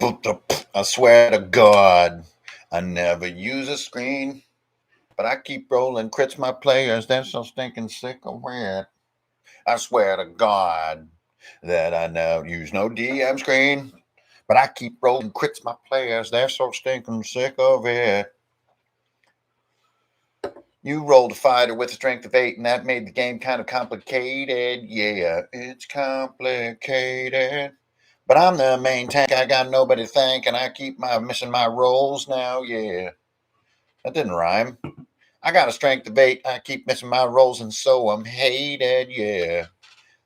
I swear to God, I never use a screen, but I keep rolling crits my players. They're so stinking sick of it. I swear to God that I never use no DM screen, but I keep rolling crits my players. They're so stinking sick of it. You rolled a fighter with a strength of 8, and that made the game kind of complicated. Yeah, it's complicated. But I'm the main tank. I got nobody to thank, and I keep missing my rolls now. Yeah, that didn't rhyme. I got a strength of 8. I keep missing my rolls, and so I'm hated. Yeah,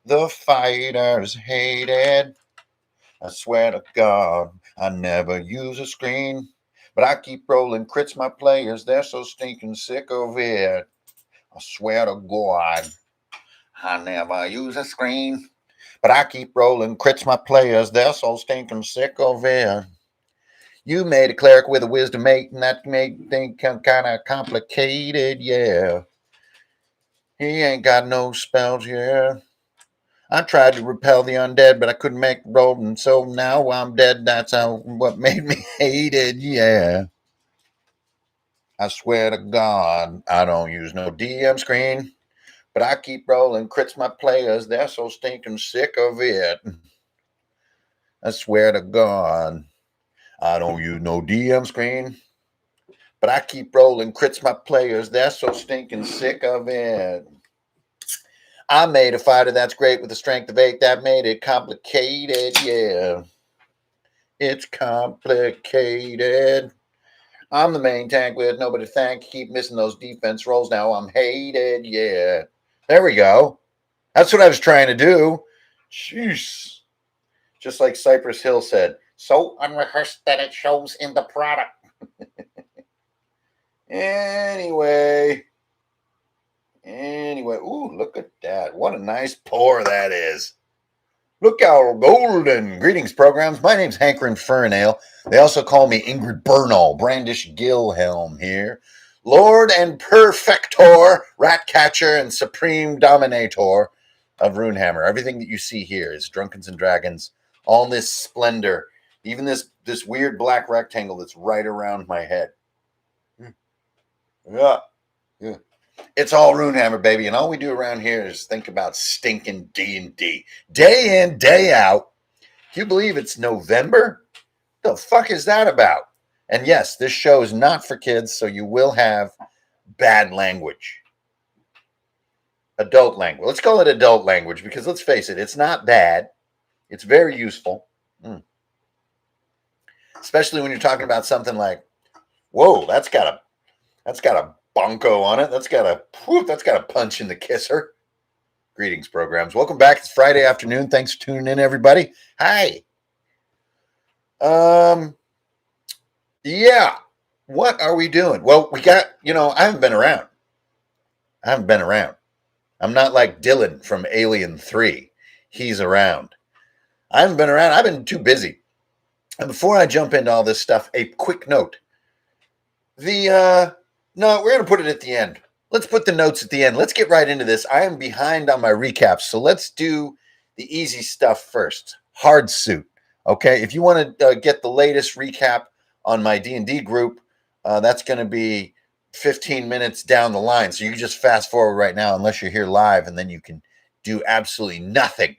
the fighters hated. I swear to God, I never use a screen, but I keep rolling crits my players. They're so stinking sick of it. I swear to God, I never use a screen, but I keep rolling crits my players. They're so stinking sick of it. You made a cleric with a wisdom 8, and that made things kind of complicated, yeah. He ain't got no spells, yeah. I tried to repel the undead, but I couldn't make the roll, and so now I'm dead. That's what made me hated, yeah. I swear to God, I don't use no DM screen, but I keep rolling crits my players. They're so stinking sick of it. I swear to God, I don't use no DM screen, but I keep rolling crits my players. They're so stinking sick of it. I made a fighter that's great with a strength of 8. That made it complicated, yeah. It's complicated. I'm the main tank with nobody to thank. Keep missing those defense rolls. Now I'm hated, yeah. There we go. That's what I was trying to do. Jeez. Just like Cypress Hill said, so unrehearsed that it shows in the product. Anyway, ooh, look at that. What a nice pour that is. Look how golden. Greetings, programs. My name's Hankerin Fernale. They also call me Ingrid Bernal, Brandish Gilhelm here. Lord and Perfector, Ratcatcher, and Supreme Dominator of Runehammer. Everything that you see here is Drunkards and Dragons. All this splendor. Even this weird black rectangle that's right around my head. Yeah. It's all Runehammer, baby, and all we do around here is think about stinking D&D. Day in, day out. Can you believe it's November? The fuck is that about? And yes, this show is not for kids, so you will have bad language. Adult language. Let's call it adult language because let's face it, it's not bad. It's very useful. Especially when you're talking about something like, whoa, that's got a bonko on it. That's got a punch in the kisser. Greetings, programs. Welcome back. It's Friday afternoon. Thanks for tuning in, everybody. Hi. Yeah. What are we doing? Well, we got, I haven't been around. I'm not like Dylan from Alien 3. He's around. I haven't been around. I've been too busy. And before I jump into all this stuff, a quick note. No, we're going to put it at the end. Let's put the notes at the end. Let's get right into this. I am behind on my recaps, so let's do the easy stuff first. Hard suit. Okay, if you want to get the latest recap on my D&D group, that's going to be 15 minutes down the line. So you can just fast forward right now unless you're here live, and then you can do absolutely nothing.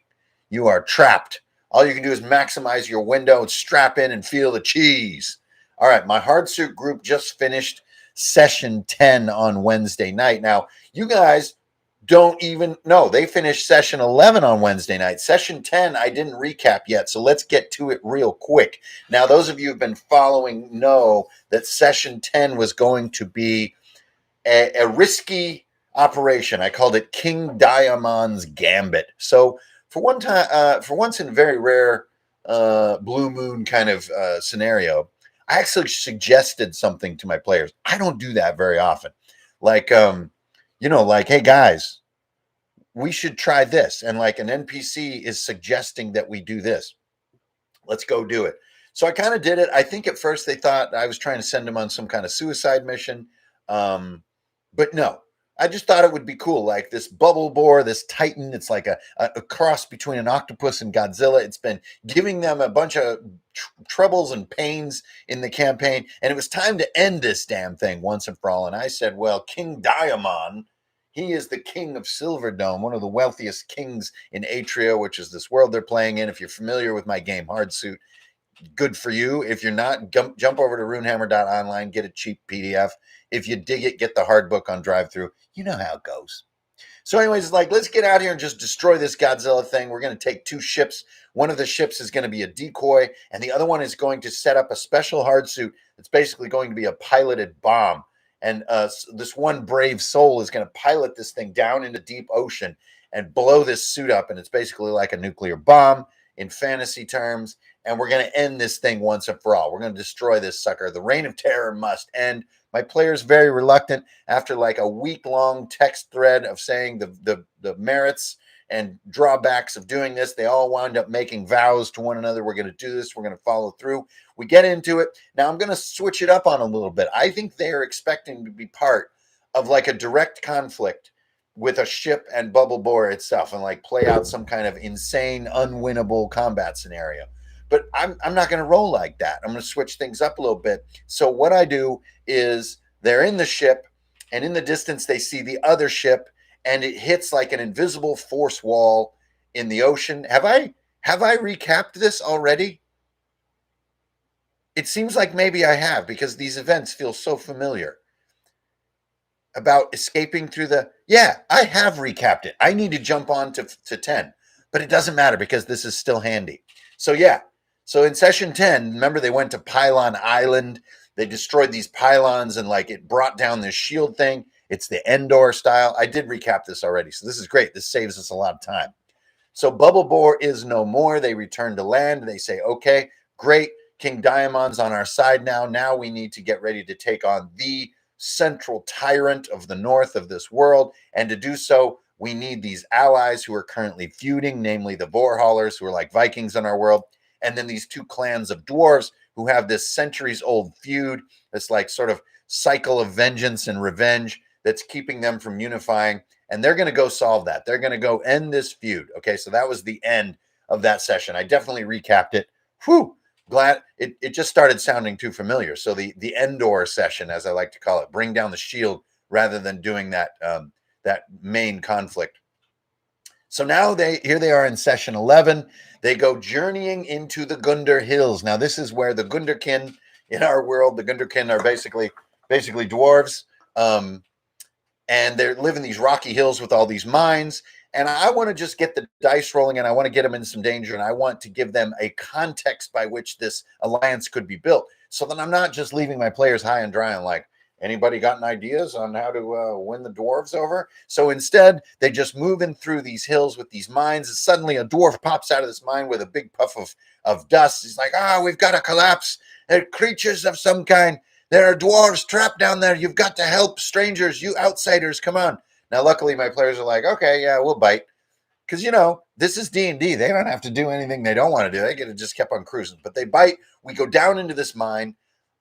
You are trapped. All you can do is maximize your window and strap in and feel the cheese. All right, my hard suit group just finished session 10 on Wednesday night. Now, you guys don't even know. They finished session 11 on Wednesday night. Session 10, I didn't recap yet, so let's get to it real quick. Now, those of you who've been following know that session 10 was going to be a risky operation. I called it King Diamond's Gambit. So for once in a very rare blue moon kind of scenario, I actually suggested something to my players. I don't do that very often. Like, hey guys, we should try this. And like an NPC is suggesting that we do this. Let's go do it. So I kind of did it. I think at first they thought I was trying to send them on some kind of suicide mission. But no, I just thought it would be cool. Like this bubble boar, this titan, it's like a cross between an octopus and Godzilla. It's been giving them a bunch of troubles and pains in the campaign. And it was time to end this damn thing once and for all. And I said, well, King Diamond, he is the king of Silverdome, one of the wealthiest kings in Atria, which is this world they're playing in. If you're familiar with my game Hardsuit, good for you. If you're not, jump over to runehammer.online, get a cheap PDF. If you dig it, get the hard book on drive through. You know how it goes. So anyways, it's like, let's get out here and just destroy this Godzilla thing. We're going to take 2 ships. One of the ships is going to be a decoy, and the other one is going to set up a special hard suit that's basically going to be a piloted bomb. And this one brave soul is going to pilot this thing down into deep ocean and blow this suit up. And it's basically like a nuclear bomb in fantasy terms. And we're going to end this thing once and for all. We're going to destroy this sucker. The reign of terror must end. My player's very reluctant after like a week-long text thread of saying the merits and drawbacks of doing this. They all wound up making vows to one another. We're going to do this. We're going to follow through. We get into it. Now I'm going to switch it up on a little bit. I think they're expecting to be part of like a direct conflict with a ship and Bubble Boar itself and like play out some kind of insane, unwinnable combat scenario. But I'm not going to roll like that. I'm going to switch things up a little bit. So what I do is they're in the ship, and in the distance they see the other ship, and it hits like an invisible force wall in the ocean. Have I recapped this already? It seems like maybe I have, because these events feel so familiar. About escaping through the... Yeah, I have recapped it. I need to jump on to 10, but it doesn't matter because this is still handy. So yeah, so in session 10, remember they went to Pylon Island. They destroyed these pylons and like it brought down this shield thing. It's the Endor style. I did recap this already, so this is great. This saves us a lot of time. So Bubble Boar is no more. They return to land. They say, okay, great. King Diamond's on our side now. Now we need to get ready to take on the central tyrant of the north of this world. And to do so, we need these allies who are currently feuding, namely the Vorhaulers, who are like Vikings in our world. And then these 2 clans of dwarves who have this centuries-old feud, this like sort of cycle of vengeance and revenge that's keeping them from unifying. And they're going to go solve that. They're going to go end this feud. Okay, so that was the end of that session. I definitely recapped it. Whew, glad it just started sounding too familiar. So the Endor session, as I like to call it, bring down the shield rather than doing that that main conflict. So now here they are in session 11. They go journeying into the Gundar Hills. Now this is where the Gundarkin in our world, the Gundarkin are basically dwarves, and they live in these rocky hills with all these mines. And I want to just get the dice rolling, and I want to get them in some danger, and I want to give them a context by which this alliance could be built, so that I'm not just leaving my players high and dry and like, anybody got any ideas on how to win the dwarves over? So instead, they just move in through these hills with these mines, and suddenly a dwarf pops out of this mine with a big puff of dust. He's like, we've got to collapse. They're creatures of some kind. There are dwarves trapped down there. You've got to help strangers, you outsiders. Come on. Now, luckily, my players are like, okay, yeah, we'll bite. Because, this is D&D. They don't have to do anything they don't want to do. They get to just kept on cruising. But they bite. We go down into this mine.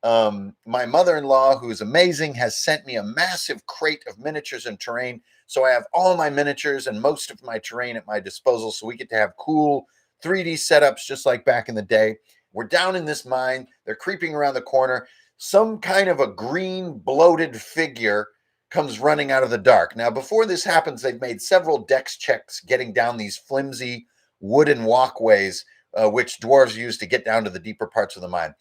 My mother-in-law, who is amazing, has sent me a massive crate of miniatures and terrain. So I have all my miniatures and most of my terrain at my disposal. So we get to have cool 3D setups just like back in the day. We're down in this mine. They're creeping around the corner. Some kind of a green bloated figure comes running out of the dark. Now, before this happens, they've made several dex checks getting down these flimsy wooden walkways, which dwarves use to get down to the deeper parts of the mine.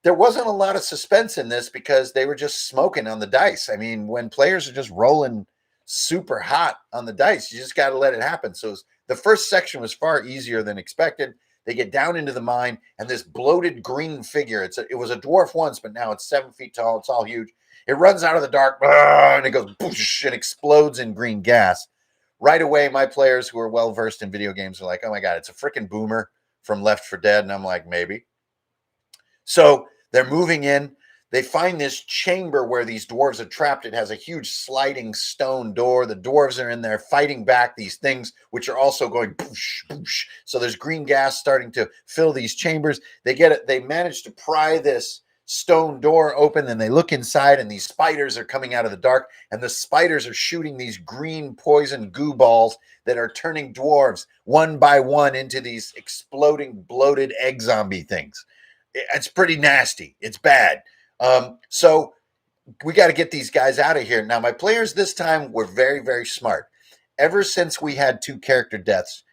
There wasn't a lot of suspense in this because they were just smoking on the dice. I mean, when players are just rolling super hot on the dice, you just got to let it happen. So the first section was far easier than expected. They get down into the mine, and this bloated green figure, it was a dwarf once, but now it's 7 feet tall. It's all huge. It runs out of the dark, and it goes boosh, and explodes in green gas. Right away, my players who are well-versed in video games are like, oh my God, it's a freaking boomer from Left 4 Dead. And I'm like, maybe. So they're moving in. They find this chamber where these dwarves are trapped. It has a huge sliding stone door. The dwarves are in there fighting back these things, which are also going boosh, boosh. So there's green gas starting to fill these chambers. They manage to pry this stone door open, and they look inside, and these spiders are coming out of the dark, and the spiders are shooting these green poison goo balls that are turning dwarves one by one into these exploding bloated egg zombie things. It's pretty nasty. It's bad. So we got to get these guys out of here. Now, my players this time were very, very smart. Ever since we had 2 character deaths,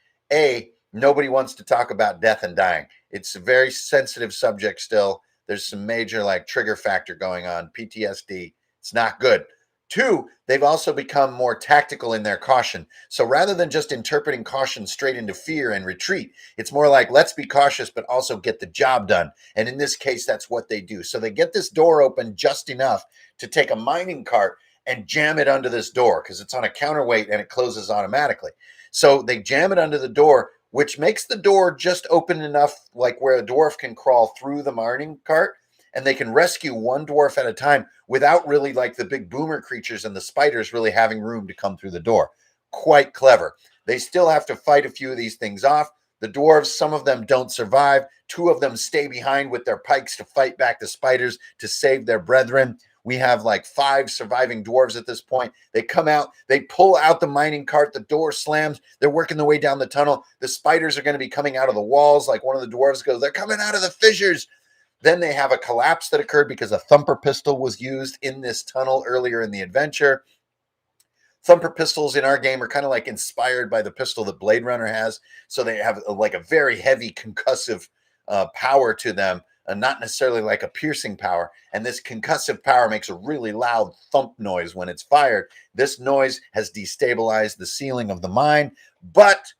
nobody wants to talk about death and dying. It's a very sensitive subject still. There's some major like trigger factor going on, PTSD. It's not good. 2, they've also become more tactical in their caution. So rather than just interpreting caution straight into fear and retreat, it's more like, let's be cautious, but also get the job done. And in this case, that's what they do. So they get this door open just enough to take a mining cart and jam it under this door because it's on a counterweight and it closes automatically. So they jam it under the door, which makes the door just open enough like where a dwarf can crawl through the mining cart, and they can rescue one dwarf at a time without really like the big boomer creatures and the spiders really having room to come through the door. Quite clever. They still have to fight a few of these things off. The dwarves, some of them don't survive. 2 of them stay behind with their pikes to fight back the spiders to save their brethren. We have like 5 surviving dwarves at this point. They come out, they pull out the mining cart, the door slams, they're working their way down the tunnel. The spiders are going to be coming out of the walls. Like one of the dwarves goes, they're coming out of the fissures. Then they have a collapse that occurred because a thumper pistol was used in this tunnel earlier in the adventure. Thumper pistols in our game are kind of like inspired by the pistol that Blade Runner has. So they have like a very heavy concussive power to them, not necessarily like a piercing power. And this concussive power makes a really loud thump noise when it's fired. This noise has destabilized the ceiling of the mine, but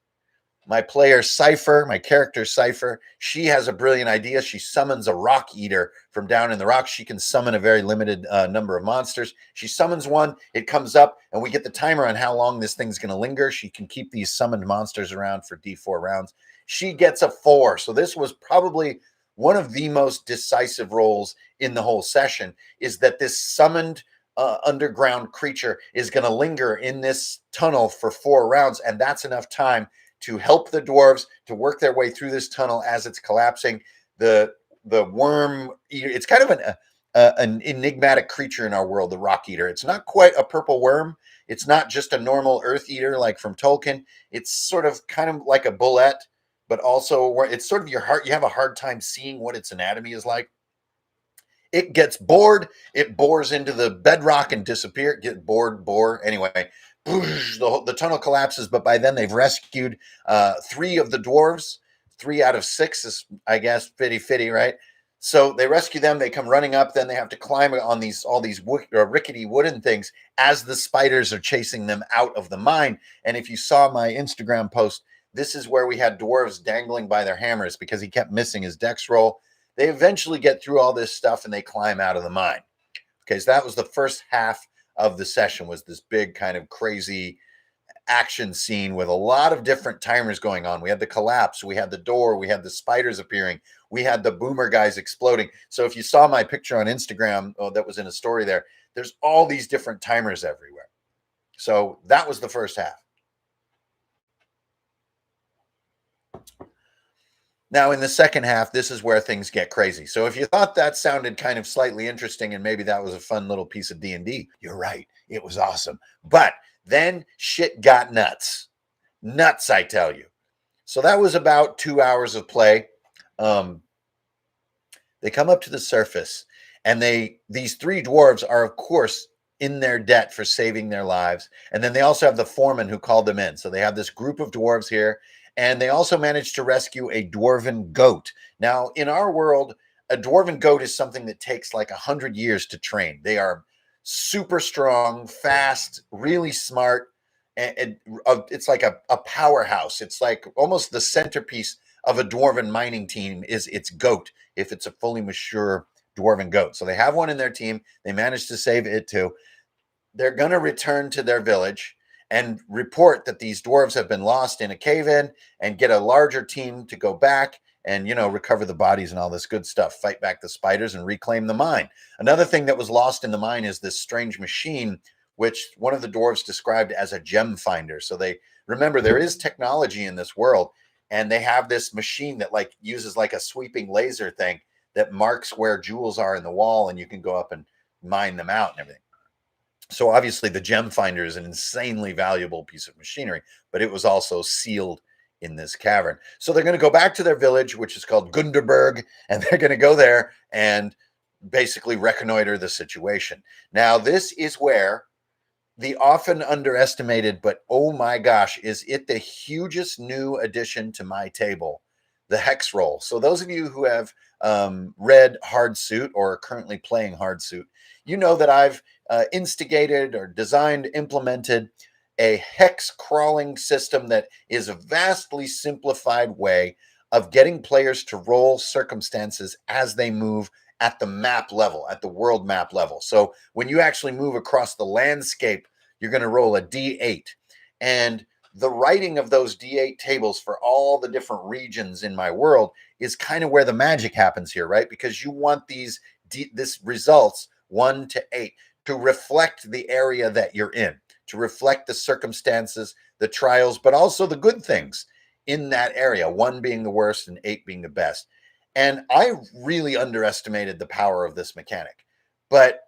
my player Cypher, my character Cypher, she has a brilliant idea. She summons a rock eater from down in the rocks. She can summon a very limited number of monsters. She summons one, it comes up, and we get the timer on how long this thing's going to linger. She can keep these summoned monsters around for D4 rounds. She gets a 4. So this was probably one of the most decisive roles in the whole session, is that this summoned underground creature is going to linger in this tunnel for 4 rounds, and that's enough time to help the dwarves to work their way through this tunnel as it's collapsing. The worm eater, it's kind of an enigmatic creature in our world, the rock eater. It's not quite a purple worm. It's not just a normal earth eater like from Tolkien. It's sort of kind of like a bullet, but also it's sort of your heart. You have a hard time seeing what its anatomy is like. It gets bored. It bores into the bedrock and disappears. Get bored, bore. Anyway, the tunnel collapses, but by then they've rescued 3 of the dwarves. 3 out of 6 is, I guess, fitty, right? So they rescue them. They come running up. Then they have to climb on all these rickety wooden things as the spiders are chasing them out of the mine. And if you saw my Instagram post, this is where we had dwarves dangling by their hammers because he kept missing his dex roll. They eventually get through all this stuff and they climb out of the mine. Okay, so that was the first half of the session, was this big kind of crazy action scene with a lot of different timers going on. We had the collapse, we had the door, we had the spiders appearing, we had the boomer guys exploding. So if you saw my picture on Instagram, that was in a story there's all these different timers everywhere. So that was the first half. Now, in the second half, this is where things get crazy. So if you thought that sounded kind of slightly interesting and maybe that was a fun little piece of D&D, you're right. It was awesome. But then shit got nuts. Nuts, I tell you. So that was about 2 hours of play. They come up to the surface, and these 3 dwarves are, of course, in their debt for saving their lives. And then they also have the foreman who called them in. So they have this group of dwarves here. And they also managed to rescue a dwarven goat. Now, in our world, a dwarven goat is something that takes like 100 years to train. They are super strong, fast, really smart. And it's like a powerhouse. It's like almost the centerpiece of a dwarven mining team is its goat, if it's a fully mature dwarven goat. So they have one in their team. They managed to save it too. They're going to return to their village and report that these dwarves have been lost in a cave-in and get a larger team to go back and, recover the bodies and all this good stuff, fight back the spiders and reclaim the mine. Another thing that was lost in the mine is this strange machine, which one of the dwarves described as a gem finder. So remember, there is technology in this world, and they have this machine that uses like a sweeping laser thing that marks where jewels are in the wall, and you can go up and mine them out and everything. So obviously the gem finder is an insanely valuable piece of machinery, but it was also sealed in this cavern. So they're going to go back to their village, which is called Gunderberg, and they're going to go there and basically reconnoiter the situation. Now, this is where the often underestimated, but oh my gosh, is it the hugest new addition to my table, the hex roll. So those of you who have read Hard Suit or are currently playing Hard Suit, you know that I've instigated or designed, implemented a hex crawling system that is a vastly simplified way of getting players to roll circumstances as they move at the map level, at the world map level. So when you actually move across the landscape, you're going to roll a D8. And the writing of those D8 tables for all the different regions in my world is kind of where the magic happens here, right? Because you want this results 1 to 8 to reflect the area that you're in, to reflect the circumstances, the trials, but also the good things in that area, 1 being the worst and 8 being the best. And I really underestimated the power of this mechanic. But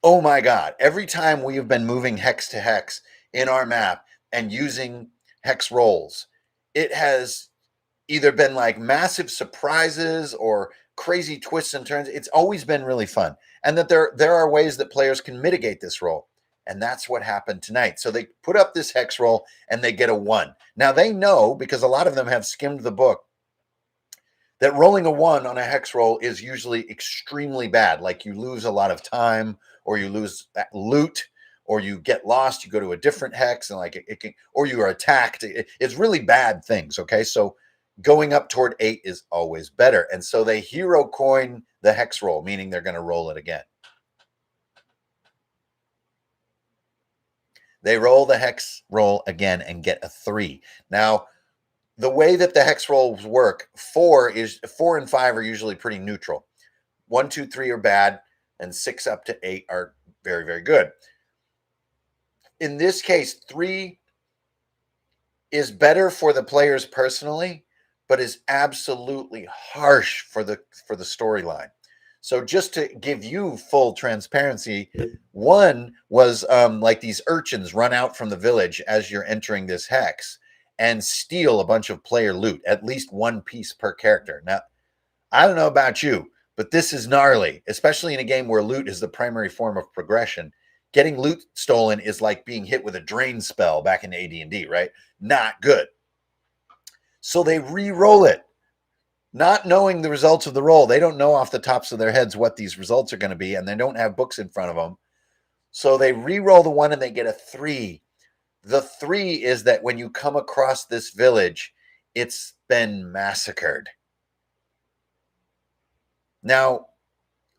oh my God, every time we have been moving hex to hex in our map and using hex rolls, it has either been like massive surprises or crazy twists and turns. It's always been really fun. And that there are ways that players can mitigate this roll. And that's what happened tonight. So they put up this hex roll and they get a 1. Now they know, because a lot of them have skimmed the book, that rolling a 1 on a hex roll is usually extremely bad. Like you lose a lot of time, or you lose loot, or you get lost, you go to a different hex, and like it can, or you are attacked. It's really bad things. Okay, so going up toward 8 is always better. And so they hero coin the hex roll, meaning they're going to roll it again. They roll the hex roll again and get a 3. Now, the way that the hex rolls work, 4 and 5 are usually pretty neutral. 1, 2, 3 are bad, and 6 up to 8 are very, very good. In this case, 3 is better for the players personally, but is absolutely harsh for the storyline. So just to give you full transparency, 1 was like these urchins run out from the village as you're entering this hex and steal a bunch of player loot, at least 1 piece per character. Now, I don't know about you, but this is gnarly, especially in a game where loot is the primary form of progression. Getting loot stolen is like being hit with a drain spell back in AD&D, right? Not good. So they re-roll it, not knowing the results of the roll. They don't know off the tops of their heads what these results are going to be, and they don't have books in front of them. So they re-roll the 1 and they get a 3. The 3 is that when you come across this village, it's been massacred. Now,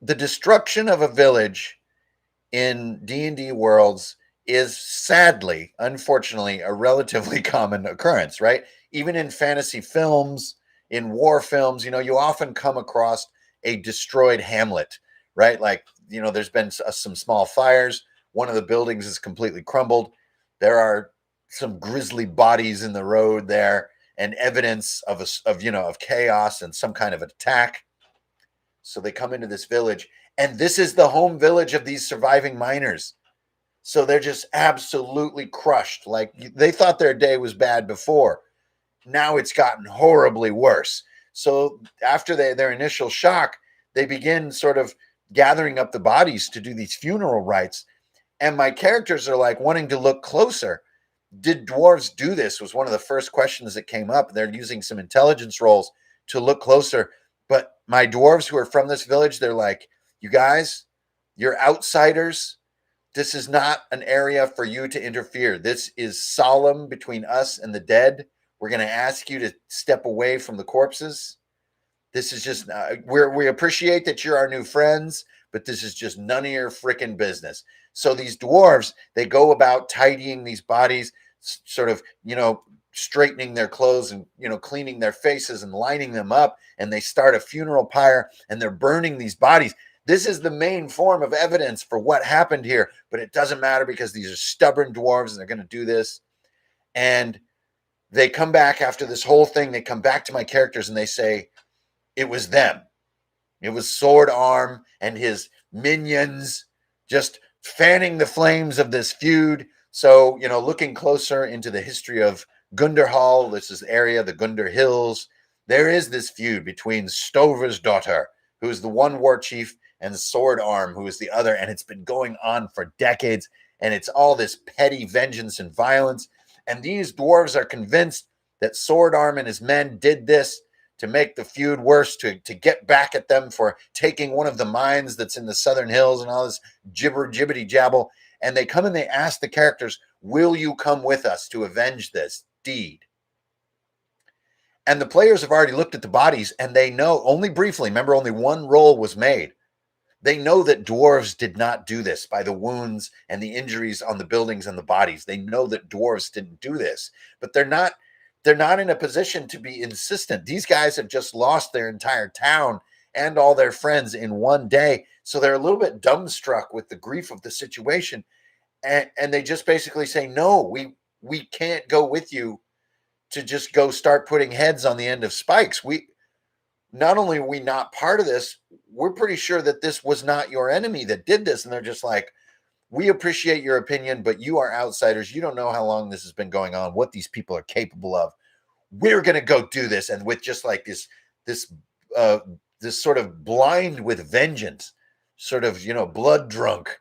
the destruction of a village in D&D worlds is sadly, unfortunately, a relatively common occurrence, right? Even in fantasy films, in war films, you often come across a destroyed hamlet, right? Like, there's been some small fires. One of the buildings is completely crumbled. There are some grisly bodies in the road there, and evidence of chaos and some kind of attack. So they come into this village, and this is the home village of these surviving miners. So they're just absolutely crushed. Like, they thought their day was bad before. Now it's gotten horribly worse. So after their initial shock, they begin sort of gathering up the bodies to do these funeral rites. And my characters are like wanting to look closer. Did dwarves do this? Was one of the first questions that came up. They're using some intelligence rolls to look closer. But my dwarves who are from this village, they're like, you guys, you're outsiders. This is not an area for you to interfere. This is solemn between us and the dead. We're going to ask you to step away from the corpses. This is just, we appreciate that you're our new friends, but this is just none of your freaking business. So these dwarves, they go about tidying these bodies, sort of, straightening their clothes and, cleaning their faces and lining them up. And they start a funeral pyre and they're burning these bodies. This is the main form of evidence for what happened here, but it doesn't matter because these are stubborn dwarves and they're going to do this. And they come back after this whole thing. They come back to my characters and they say, it was them. It was Sword Arm and his minions just fanning the flames of this feud. So, looking closer into the history of Gunderhall, this is the area, the Gunder Hills, there is this feud between Stover's daughter, who is the one war chief, and Sword Arm, who is the other. And it's been going on for decades. And it's all this petty vengeance and violence. And these dwarves are convinced that Sword Arm and his men did this to make the feud worse, to get back at them for taking one of the mines that's in the Southern Hills and all this jibbity jabble. And they come and they ask the characters, will you come with us to avenge this deed? And the players have already looked at the bodies, and they know, only briefly, remember, only one roll was made. They know that dwarves did not do this by the wounds and the injuries on the buildings and the bodies. They know that dwarves didn't do this, but they're not in a position to be insistent. These guys have just lost their entire town and all their friends in one day. So they're a little bit dumbstruck with the grief of the situation. And they just basically say, no, we can't go with you to just go start putting heads on the end of spikes. Not only are we not part of this, we're pretty sure that this was not your enemy that did this. And they're just like, we appreciate your opinion, but you are outsiders. You don't know how long this has been going on, what these people are capable of. We're going to go do this. And with just like this sort of blind with vengeance, sort of, blood drunk,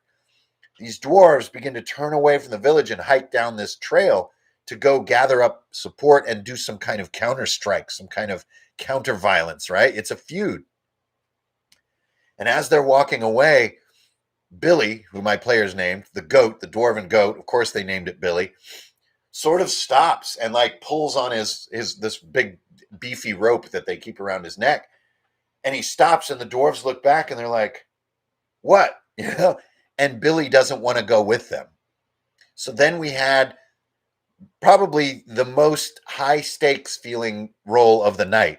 these dwarves begin to turn away from the village and hike down this trail to go gather up support and do some kind of counter strike, some kind of counter violence, right? It's a feud. And as they're walking away, Billy, who my players named, the goat, the dwarven goat, of course they named it Billy, sort of stops and like pulls on his this big beefy rope that they keep around his neck. And he stops, and the dwarves look back and they're like, what? And Billy doesn't want to go with them. So then we had probably the most high stakes feeling roll of the night.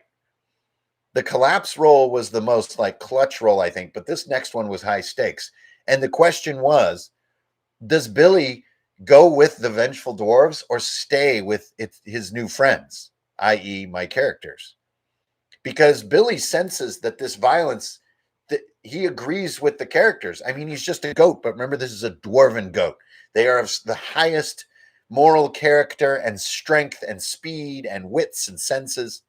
The collapse roll was the most like clutch roll, I think, but this next one was high stakes. And the question was, does Billy go with the vengeful dwarves or stay with his new friends, i.e. my characters? Because Billy senses that this violence, that he agrees with the characters. I mean, he's just a goat, but remember, this is a dwarven goat. They are of the highest moral character and strength and speed and wits and senses.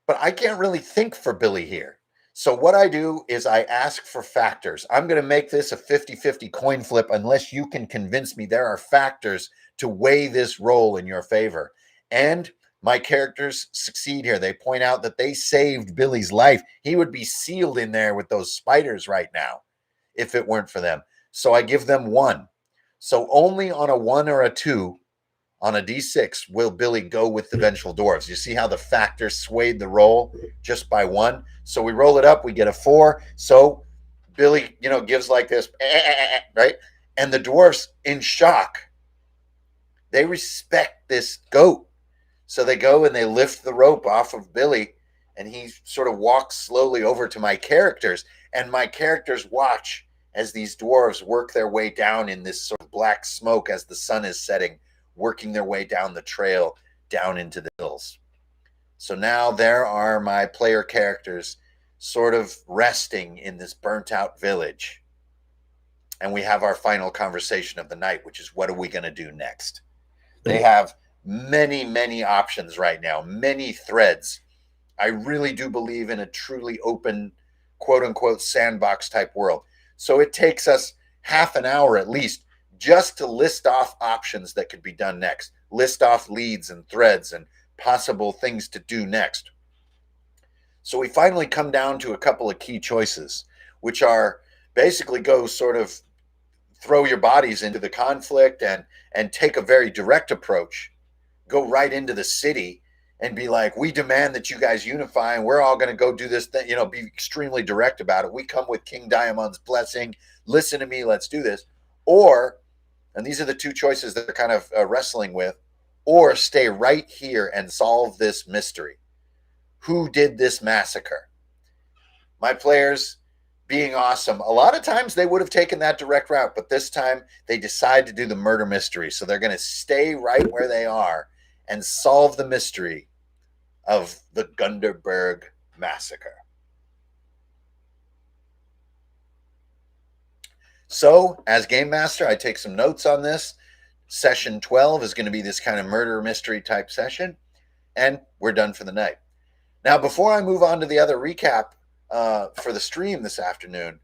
But I can't really think for Billy here. So what I do is I ask for factors. I'm going to make this a 50-50 coin flip unless you can convince me there are factors to weigh this roll in your favor. And my characters succeed here. They point out that they saved Billy's life. He would be sealed in there with those spiders right now if it weren't for them. So I give them 1. So only on a 1 or a 2 on a D6 will Billy go with the vengeful dwarves. You see how the factors swayed the roll just by 1? So we roll it up, we get a 4. So Billy, gives like this, right? And the dwarves, in shock, they respect this goat. So they go and they lift the rope off of Billy, and he sort of walks slowly over to my characters. And my characters watch as these dwarves work their way down in this sort of black smoke as the sun is setting, working their way down the trail, down into the hills. So now there are my player characters sort of resting in this burnt out village. And we have our final conversation of the night, which is, what are we going to do next? They have many, many options right now, many threads. I really do believe in a truly open, quote unquote, sandbox type world. So it takes us half an hour at least just to list off options that could be done next, list off leads and threads and possible things to do next. So we finally come down to a couple of key choices, which are basically go sort of throw your bodies into the conflict and take a very direct approach, go right into the city and be like, we demand that you guys unify and we're all going to go do this thing, be extremely direct about it. We come with King Diamond's blessing. Listen to me. Let's do this. Or, and these are the two choices that they're kind of wrestling with, or stay right here and solve this mystery. Who did this massacre? My players, being awesome, a lot of times they would have taken that direct route, but this time they decide to do the murder mystery. So they're going to stay right where they are and solve the mystery of the Gunderberg massacre. So, as game master, I take some notes on this. Session 12 is going to be this kind of murder mystery type session, and we're done for the night. Now, before I move on to the other recap for the stream this afternoon,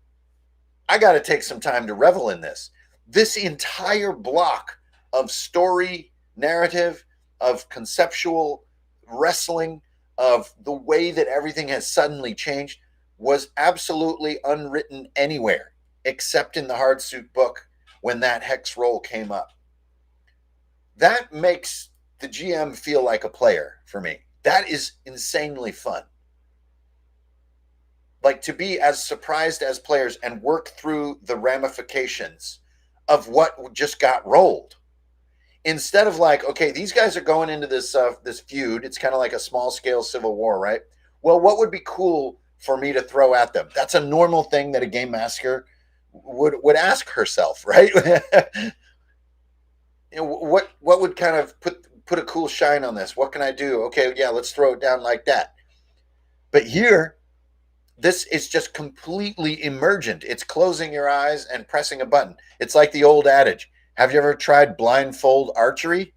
I got to take some time to revel in this. This entire block of story, narrative, of conceptual wrestling, of the way that everything has suddenly changed was absolutely unwritten anywhere except in the Hardsuit book when that hex roll came up. That makes the GM feel like a player for me. That is insanely fun. Like, to be as surprised as players and work through the ramifications of what just got rolled. Instead of like, okay, these guys are going into this feud. It's kind of like a small scale civil war, right? Well, what would be cool for me to throw at them? That's a normal thing that a game master would ask herself, right? You know, what would kind of put a cool shine on this? What can I do? Okay, yeah, let's throw it down like that. But here, this is just completely emergent. It's closing your eyes and pressing a button. It's like the old adage. Have you ever tried blindfold archery?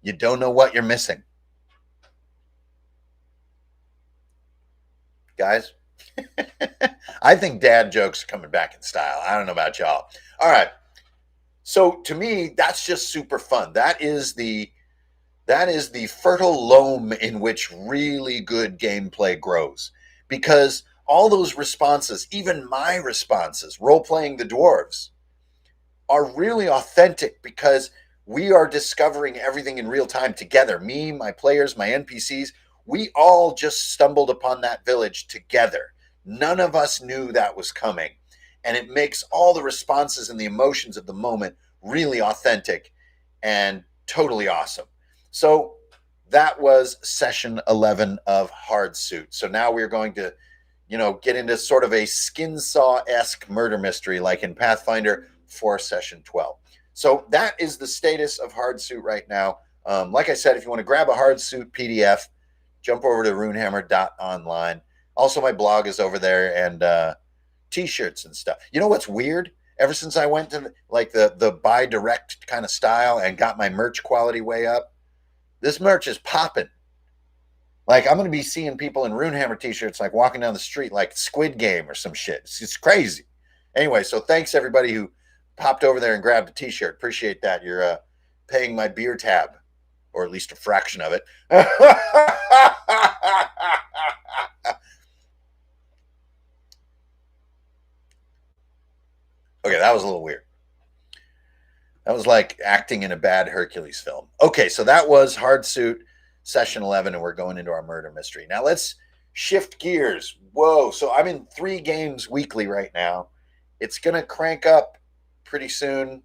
You don't know what you're missing. Guys, I think dad jokes are coming back in style. I don't know about y'all. All right. So to me, that's just super fun. That is the fertile loam in which really good gameplay grows. Because all those responses, even my responses, role-playing the dwarves, are really authentic because we are discovering everything in real time together. Me, my players, my NPCs, we all just stumbled upon that village together. None of us knew that was coming. And it makes all the responses and the emotions of the moment really authentic and totally awesome. So that was session 11 of Hardsuit. So now we're going to, get into sort of a skin saw-esque murder mystery like in Pathfinder for session 12. So that is the status of Hardsuit right now. Like I said, if you want to grab a Hardsuit PDF, jump over to runehammer.online. Also, my blog is over there, and T-shirts and stuff. You know what's weird? Ever since I went to like the buy direct kind of style and got my merch quality way up, this merch is popping. Like, I'm going to be seeing people in Runehammer T-shirts like walking down the street like Squid Game or some shit. It's crazy. Anyway, so thanks everybody who popped over there and grabbed a T-shirt. Appreciate that. You're paying my beer tab, or at least a fraction of it. Okay, that was a little weird. That was like acting in a bad Hercules film. Okay, so that was Hardsuit session 11, and we're going into our murder mystery. Now let's shift gears. Whoa, so I'm in 3 games weekly right now. It's going to crank up pretty soon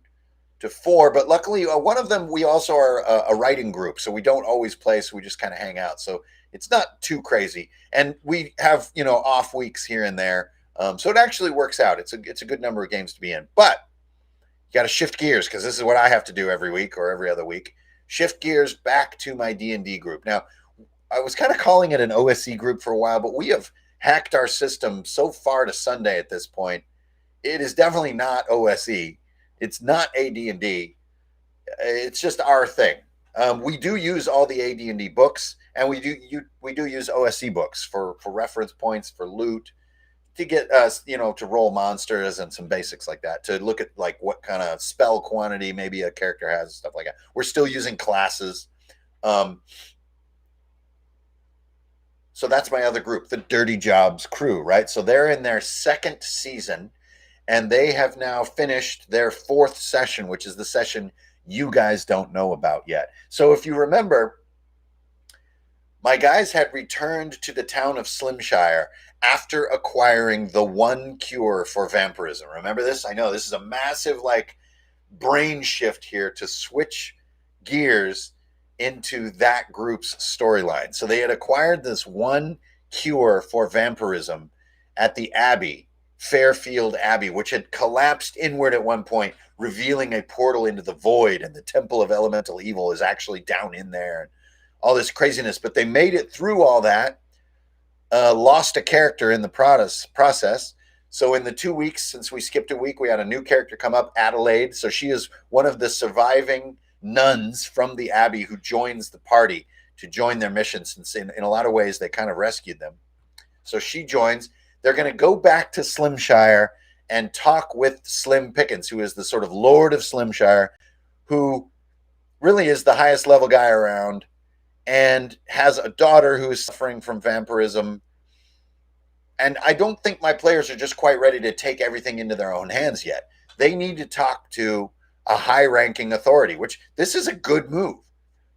to 4, but luckily one of them we also are a writing group, so we don't always play, so we just kind of hang out. So it's not too crazy, and we have off weeks here and there. So it actually works out. It's a good number of games to be in, but you got to shift gears because this is what I have to do every week or every other week. Shift gears back to my D&D group. Now, I was kind of calling it an OSE group for a while, but we have hacked our system so far to Sunday at this point. It is definitely not OSE. It's not AD&D. It's just our thing. We do use all the AD&D books, and we do use OSE books for reference points, for loot, to get us, to roll monsters and some basics like that, to look at like what kind of spell quantity maybe a character has and stuff like that. We're still using classes. So that's my other group, the Dirty Jobs crew, right? So they're in their 2nd season, and they have now finished their 4th session, which is the session you guys don't know about yet. So if you remember, my guys had returned to the town of Slimshire after acquiring the one cure for vampirism. Remember this? I know this is a massive brain shift here to switch gears into that group's storyline. So they had acquired this one cure for vampirism at the Abbey, Fairfield Abbey, which had collapsed inward at one point, revealing a portal into the void, and the Temple of Elemental Evil is actually down in there, and all this craziness. But they made it through all that lost a character in the process. So in the 2 weeks since we skipped a week, we had a new character come up, Adelaide. So she is one of the surviving nuns from the abbey who joins the party to join their mission, since in a lot of ways they kind of rescued them. So she joins. They're going to go back to Slimshire and talk with Slim Pickens, who is the sort of Lord of Slimshire, who really is the highest level guy around and has a daughter who is suffering from vampirism. And I don't think my players are just quite ready to take everything into their own hands yet. They need to talk to a high-ranking authority, which this is a good move,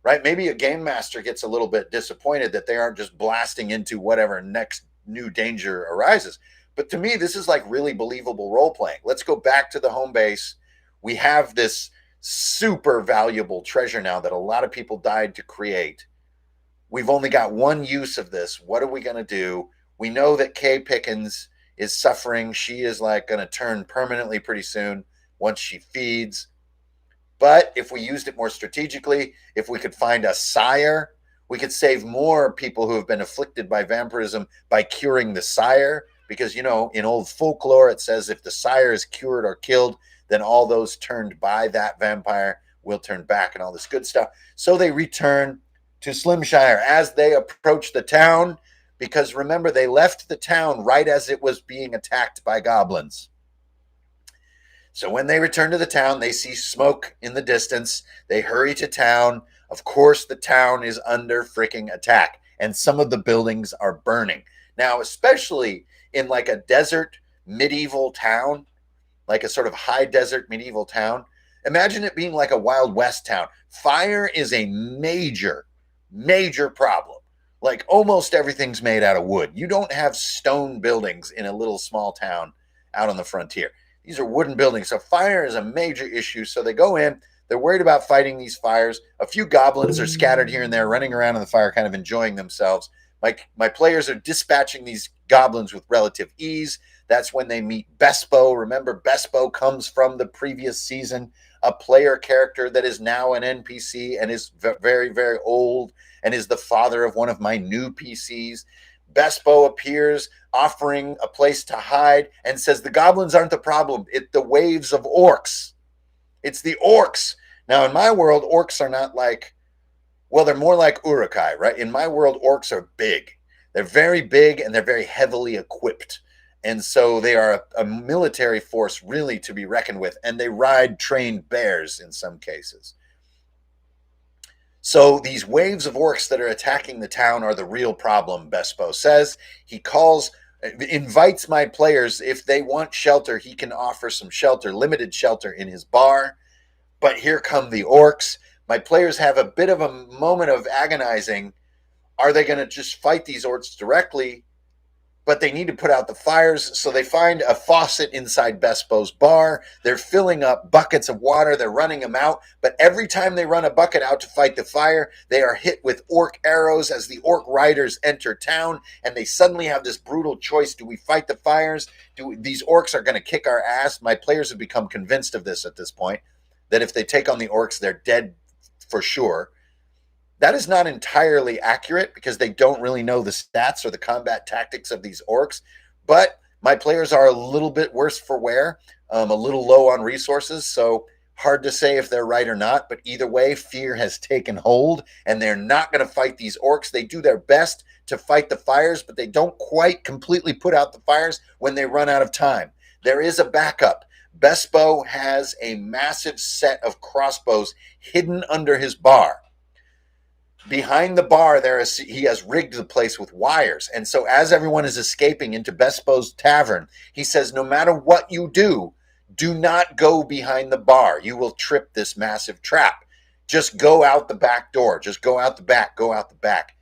right? Maybe a game master gets a little bit disappointed that they aren't just blasting into whatever next new danger arises. But to me, this is like really believable role-playing. Let's go back to the home base. We have this super valuable treasure now that a lot of people died to create. We've only got one use of this. What are we going to do? We know that Kay Pickens is suffering. She is like going to turn permanently pretty soon once she feeds. But if we used it more strategically, if we could find a sire, we could save more people who have been afflicted by vampirism by curing the sire. Because, you know, in old folklore, it says if the sire is cured or killed, then all those turned by that vampire will turn back and all this good stuff. So they return to Slimshire as they approach the town, because remember, they left the town right as it was being attacked by goblins. So when they return to the town, they see smoke in the distance. They hurry to town. Of course, the town is under freaking attack, and some of the buildings are burning. Now, especially in like a desert medieval town, like a sort of high desert medieval town, imagine it being like a Wild West town. Fire is a major problem. Like almost everything's made out of wood. You don't have stone buildings in a little small town out on the frontier. These are wooden buildings. So fire is a major issue. So they go in. They're worried about fighting these fires. A few goblins are scattered here and there, running around in the fire, kind of enjoying themselves. My players are dispatching these goblins with relative ease. That's when they meet Bespo. Remember, Bespo comes from the previous season, a player character that is now an NPC and is very, very old and is the father of one of my new PCs. Bespo appears, offering a place to hide, and says the goblins aren't the problem. It's the waves of orcs. It's the orcs. Now, in my world, orcs are not like, well, they're more like Uruk-hai, right? In my world, orcs are big. They're very big and they're very heavily equipped. And so they are a military force really to be reckoned with. And they ride trained bears in some cases. So these waves of orcs that are attacking the town are the real problem, Bespo says. He invites my players, if they want shelter, he can offer some shelter, limited shelter in his bar. But here come the orcs. My players have a bit of a moment of agonizing. Are they going to just fight these orcs directly? But they need to put out the fires, so they find a faucet inside Bespo's bar. They're filling up buckets of water. They're running them out. But every time they run a bucket out to fight the fire, they are hit with orc arrows as the orc riders enter town, and they suddenly have this brutal choice. Do we fight the fires? These orcs are going to kick our ass. My players have become convinced of this at this point, that if they take on the orcs, they're dead for sure. That is not entirely accurate because they don't really know the stats or the combat tactics of these orcs. But my players are a little bit worse for wear, a little low on resources. So hard to say if they're right or not. But either way, fear has taken hold and they're not going to fight these orcs. They do their best to fight the fires, but they don't quite completely put out the fires when they run out of time. There is a backup. Bespo has a massive set of crossbows hidden under his bar. Behind the bar, he has rigged the place with wires. And so as everyone is escaping into Bespo's tavern, he says, no matter what you do not go behind the bar. You will trip this massive trap. Just go out the back door. Just go out the back. Go out the back.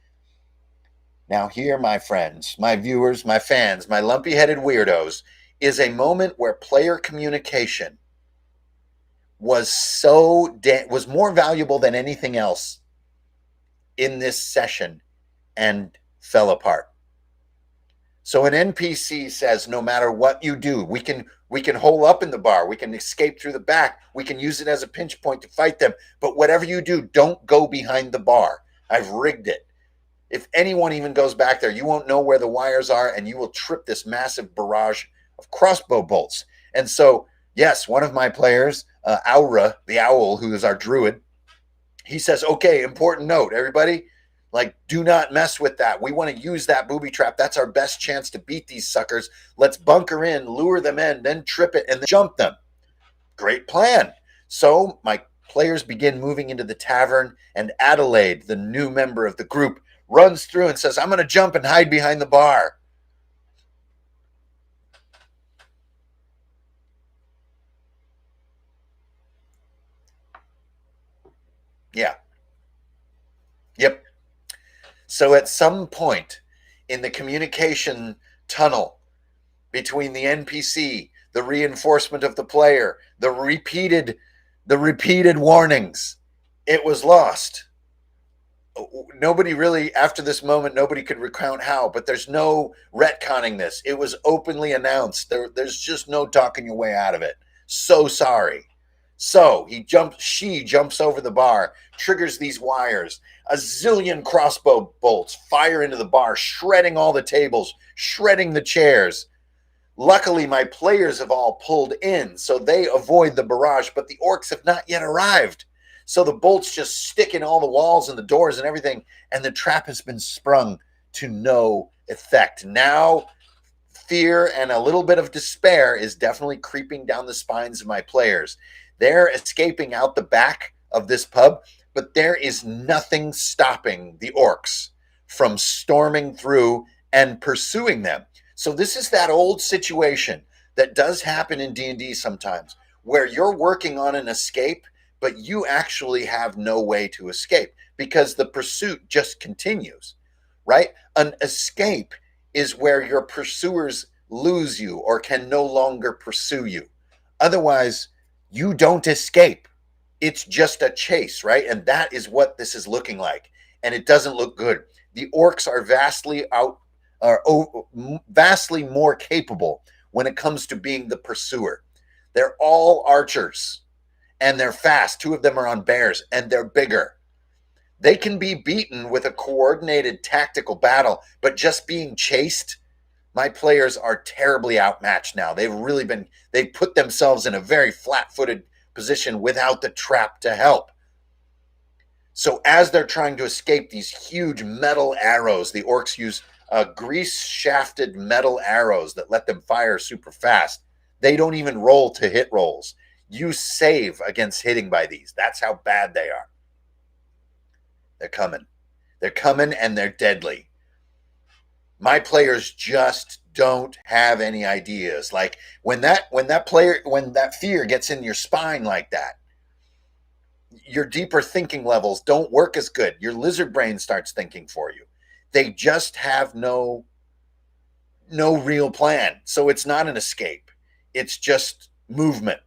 Now here, my friends, my viewers, my fans, my lumpy-headed weirdos, is a moment where player communication was more valuable than anything else in this session and fell apart. So an NPC says, no matter what you do, we can hole up in the bar, we can escape through the back, we can use it as a pinch point to fight them, but whatever you do, don't go behind the bar. I've rigged it. If anyone even goes back there, you won't know where the wires are, and you will trip this massive barrage of crossbow bolts. And so, yes, one of my players, Aura, the owl, who is our druid, he says, okay, important note, everybody, like, do not mess with that. We want to use that booby trap. That's our best chance to beat these suckers. Let's bunker in, lure them in, then trip it, and then jump them. Great plan. So my players begin moving into the tavern, and Adelaide, the new member of the group, runs through and says, I'm going to jump and hide behind the bar. Yeah. Yep. So at some point in the communication tunnel between the NPC, the reinforcement of the player, the repeated warnings, it was lost. Nobody really, after this moment, nobody could recount how, but there's no retconning this. It was openly announced. There's just no talking your way out of it. So sorry. So she jumps over the bar, triggers these wires. A zillion crossbow bolts fire into the bar, shredding all the tables, shredding the chairs. Luckily, my players have all pulled in, so they avoid the barrage, but the orcs have not yet arrived. So the bolts just stick in all the walls and the doors and everything, and the trap has been sprung to no effect. Now, fear and a little bit of despair is definitely creeping down the spines of my players. They're escaping out the back of this pub, but there is nothing stopping the orcs from storming through and pursuing them. So this is that old situation that does happen in D&D sometimes, where you're working on an escape, but you actually have no way to escape because the pursuit just continues, right? An escape is where your pursuers lose you or can no longer pursue you. Otherwise, you don't escape. It's just a chase, right? And that is what this is looking like. And it doesn't look good. The orcs are vastly more capable when it comes to being the pursuer. They're all archers, and they're fast. Two of them are on bears, and they're bigger. They can be beaten with a coordinated tactical battle, but just being chased, my players are terribly outmatched now. They've put themselves in a very flat-footed position without the trap to help. So as they're trying to escape these huge metal arrows, the orcs use grease-shafted metal arrows that let them fire super fast. They don't even roll to hit rolls. You save against hitting by these. That's how bad they are. They're coming. They're coming, and they're deadly. My players just don't have any ideas. Like when that fear gets in your spine like that, your deeper thinking levels don't work as good. Your lizard brain starts thinking for you. They just have no real plan. So it's not an escape. It's just movement.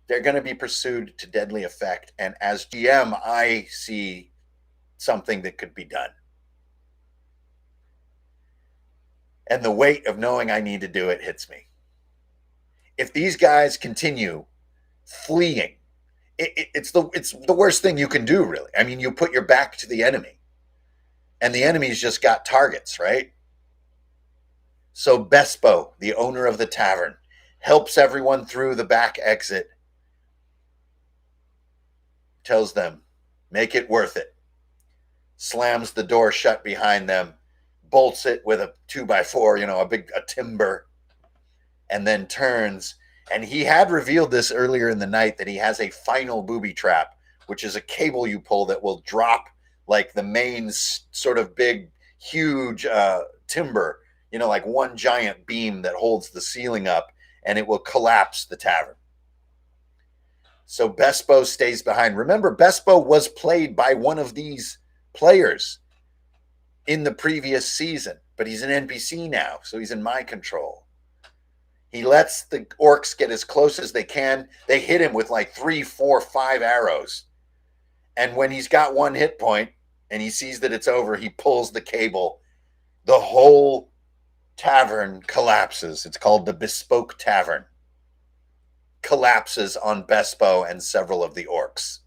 They're going to be pursued to deadly effect. And as GM, I see something that could be done. And the weight of knowing I need to do it hits me. If these guys continue fleeing, it's the worst thing you can do, really. I mean, you put your back to the enemy, and the enemy's just got targets, right? So Bespo, the owner of the tavern, helps everyone through the back exit, tells them, make it worth it, slams the door shut behind them, bolts it with a 2x4, a timber, and then turns. And he had revealed this earlier in the night that he has a final booby trap, which is a cable you pull that will drop like the main sort of big, huge timber, like one giant beam that holds the ceiling up, and it will collapse the tavern. So Bespo stays behind. Remember, Bespo was played by one of these players in the previous season, but he's an NPC now, so he's in my control. He lets the orcs get as close as they can. They hit him with like 3, 4, 5 arrows. And when he's got one hit point and he sees that it's over, he pulls the cable. The whole tavern collapses. It's called the Bespoke Tavern. Collapses on Bespo and several of the orcs.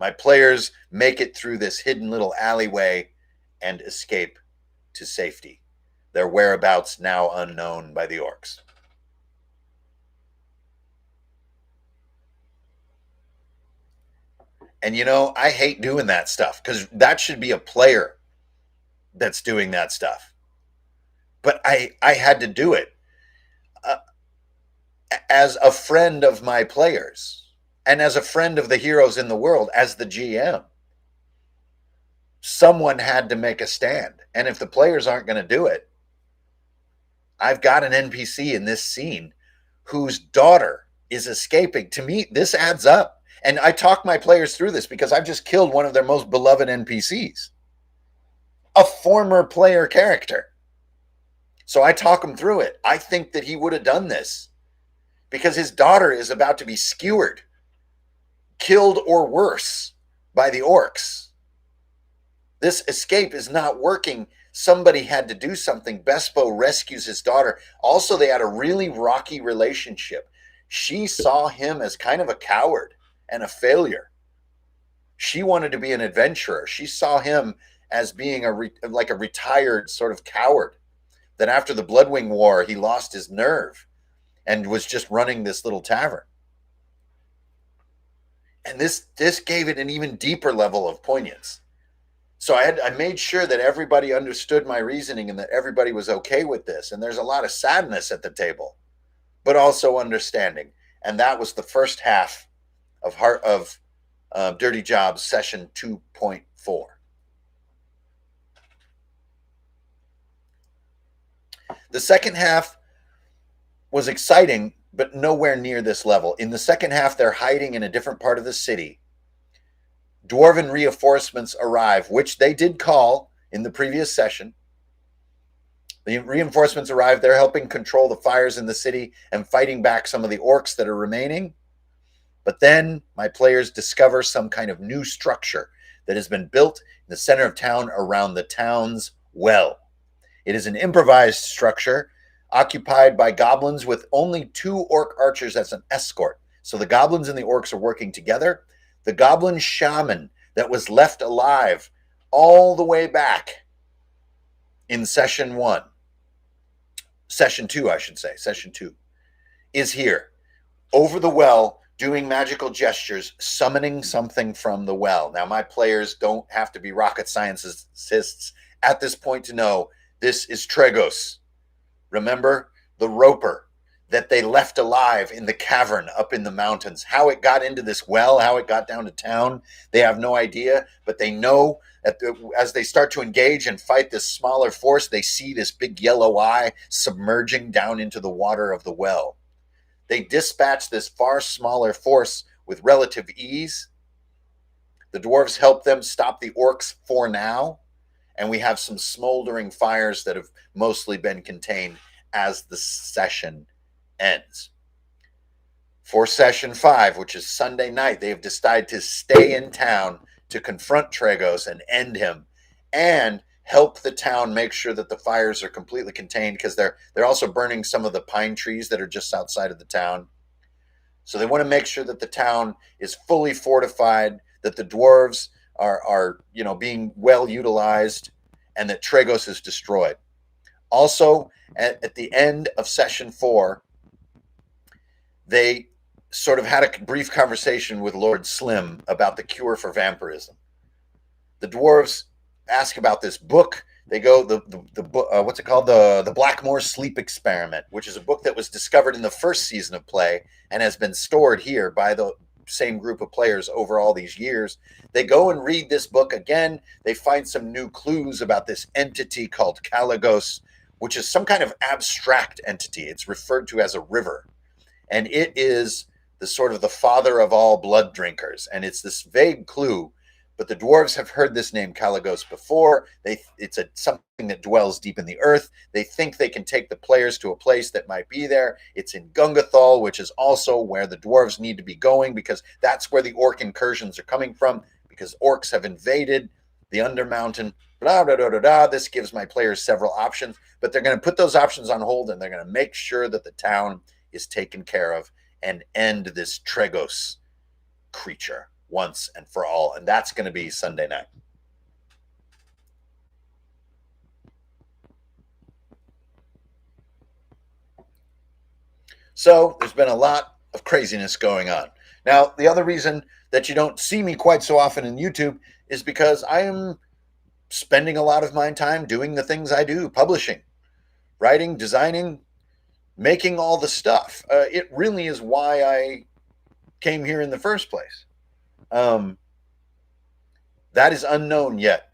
My players make it through this hidden little alleyway and escape to safety, their whereabouts now unknown by the orcs. And I hate doing that stuff because that should be a player that's doing that stuff. But I had to do it as a friend of my players and as a friend of the heroes in the world, as the GM. Someone had to make a stand. And if the players aren't going to do it, I've got an NPC in this scene whose daughter is escaping. To me, this adds up. And I talk my players through this because I've just killed one of their most beloved NPCs, a former player character. So I talk him through it. I think that he would have done this because his daughter is about to be skewered, killed, or worse by the orcs. This escape is not working. Somebody had to do something. Bespo rescues his daughter. Also, they had a really rocky relationship. She saw him as kind of a coward and a failure. She wanted to be an adventurer. She saw him as being like a retired sort of coward. That after the Bloodwing War, he lost his nerve and was just running this little tavern. And this gave it an even deeper level of poignance. So I made sure that everybody understood my reasoning and that everybody was okay with this. And there's a lot of sadness at the table, but also understanding. And that was the first half of Dirty Jobs session 2.4. The second half was exciting, but nowhere near this level. In the second half, they're hiding in a different part of the city. Dwarven reinforcements arrive, which they did call in the previous session. The reinforcements arrive. They're helping control the fires in the city and fighting back some of the orcs that are remaining. But then my players discover some kind of new structure that has been built in the center of town around the town's well. It is an improvised structure occupied by goblins with only 2 orc archers as an escort. So the goblins and the orcs are working together. The goblin shaman that was left alive all the way back in session 2, I should say, session 2, is here over the well doing magical gestures, summoning something from the well. Now, my players don't have to be rocket scientists at this point to know this is Tregos. Remember the roper that they left alive in the cavern up in the mountains. How it got into this well, how it got down to town, they have no idea, but they know that as they start to engage and fight this smaller force, they see this big yellow eye submerging down into the water of the well. They dispatch this far smaller force with relative ease. The dwarves help them stop the orcs for now, and we have some smoldering fires that have mostly been contained as the session ends. For session 5, which is Sunday night, they have decided to stay in town to confront Tregos and end him, and help the town make sure that the fires are completely contained, because they're also burning some of the pine trees that are just outside of the town. So they want to make sure that the town is fully fortified, that the dwarves are being well utilized, and that Tregos is destroyed. Also, at the end of session 4, they sort of had a brief conversation with Lord Slim about the cure for vampirism. The dwarves ask about this book. They go, what's it called? The Blackmore Sleep Experiment, which is a book that was discovered in the first season of play and has been stored here by the same group of players over all these years. They go and read this book again. They find some new clues about this entity called Caligos, which is some kind of abstract entity. It's referred to as a river. And it is the sort of the father of all blood drinkers. And it's this vague clue, but the dwarves have heard this name Caligos before. It's something that dwells deep in the earth. They think they can take the players to a place that might be there. It's in Gungathol, which is also where the dwarves need to be going, because that's where the orc incursions are coming from, because orcs have invaded the Undermountain. Blah, blah, blah, blah, blah. This gives my players several options, but they're going to put those options on hold, and they're going to make sure that the town is taken care of and end this Tregos creature once and for all, and that's going to be Sunday night. So there's been a lot of craziness going on. Now, the other reason that you don't see me quite so often in YouTube is because I am spending a lot of my time doing the things I do, publishing, writing, designing, making all the stuff. It really is why I came here in the first place. That is unknown yet.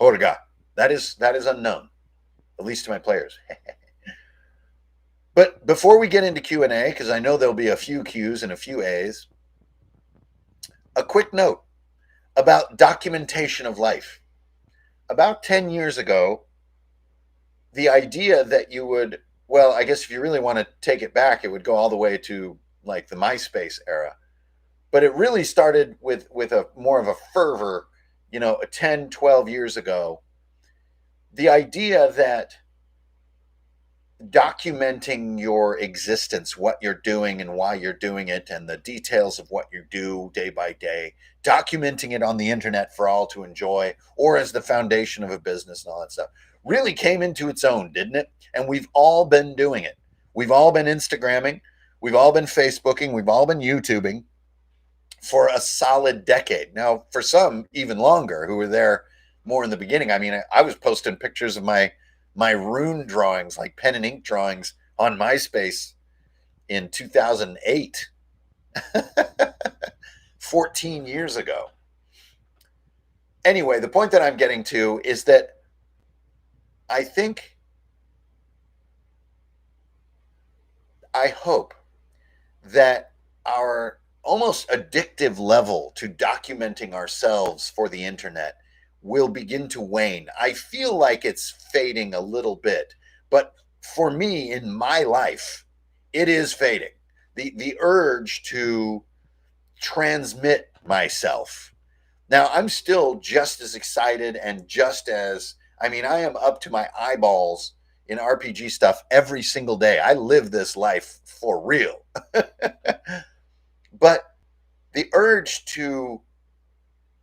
Horga. That is unknown, at least to my players. But before we get into Q&A, because I know there'll be a few Q's and a few A's, a quick note about documentation of life. About 10 years ago, the idea that you would, well, I guess if you really want to take it back, it would go all the way to like the MySpace era. But it really started with a more of a fervor, 10, 12 years ago. The idea that documenting your existence, what you're doing and why you're doing it, and the details of what you do day by day, documenting it on the internet for all to enjoy, or as the foundation of a business and all that stuff, really came into its own, didn't it? And we've all been doing it. We've all been Instagramming, we've all been Facebooking, we've all been YouTubing for a solid decade. Now, for some, even longer, who were there more in the beginning. I mean, I was posting pictures of my rune drawings, like pen and ink drawings, on MySpace in 2008, 14 years ago. Anyway, the point that I'm getting to is that I hope that our almost addictive level to documenting ourselves for the internet will begin to wane. I feel like it's fading a little bit, but for me in my life, it is fading. The urge to transmit myself. Now, I'm still just as excited and I am up to my eyeballs in RPG stuff every single day. I live this life for real. But the urge to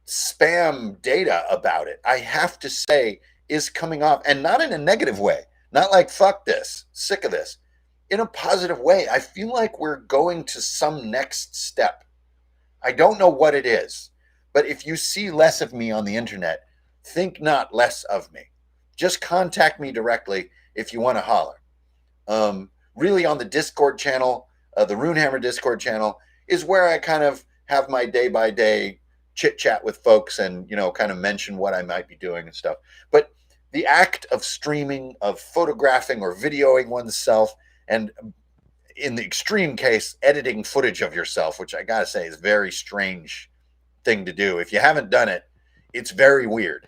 spam data about it, I have to say, is coming off, and not in a negative way, not like fuck this, sick of this, in a positive way. I feel like we're going to some next step. I don't know what it is, but if you see less of me on the internet, think not less of me. Just contact me directly if you want to holler. Really on the Discord channel, the Runehammer Discord channel, is where I kind of have my day-by-day chit chat with folks and, kind of mention what I might be doing and stuff. But the act of streaming, of photographing or videoing oneself, and in the extreme case, editing footage of yourself, which I got to say is a very strange thing to do. If you haven't done it, it's very weird.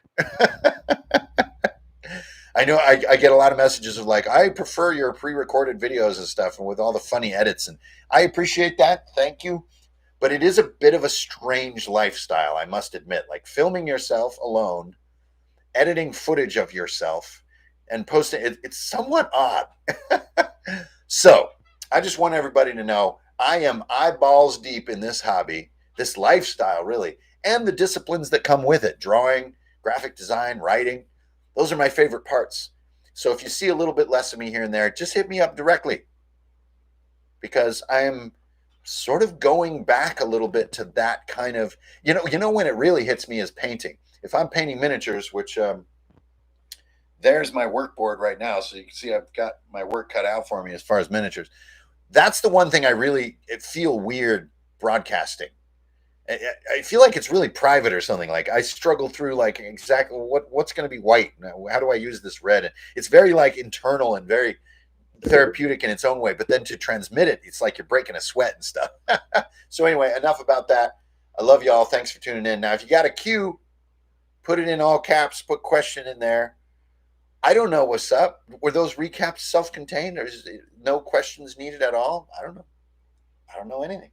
I know I get a lot of messages of like, I prefer your pre-recorded videos and stuff and with all the funny edits. And I appreciate that. Thank you. But it is a bit of a strange lifestyle, I must admit, like filming yourself alone, editing footage of yourself, and posting it. It's somewhat odd. So I just want everybody to know I am eyeballs deep in this hobby, this lifestyle, really, and the disciplines that come with it: drawing, graphic design, writing. Those are my favorite parts. So if you see a little bit less of me here and there, just hit me up directly, because I am sort of going back a little bit to that kind of, when it really hits me is painting. If I'm painting miniatures, which there's my work board right now, so you can see I've got my work cut out for me as far as miniatures. That's the one thing I feel weird broadcasting. I feel like it's really private or something. Like I struggle through like exactly what's going to be white. How do I use this red? And it's very like internal and very therapeutic in its own way. But then to transmit it, it's like you're breaking a sweat and stuff. So anyway, enough about that. I love y'all. Thanks for tuning in. Now, if you got a Q, put it in all caps. Put question in there. I don't know what's up. Were those recaps self-contained, or is it no questions needed at all? I don't know. I don't know anything.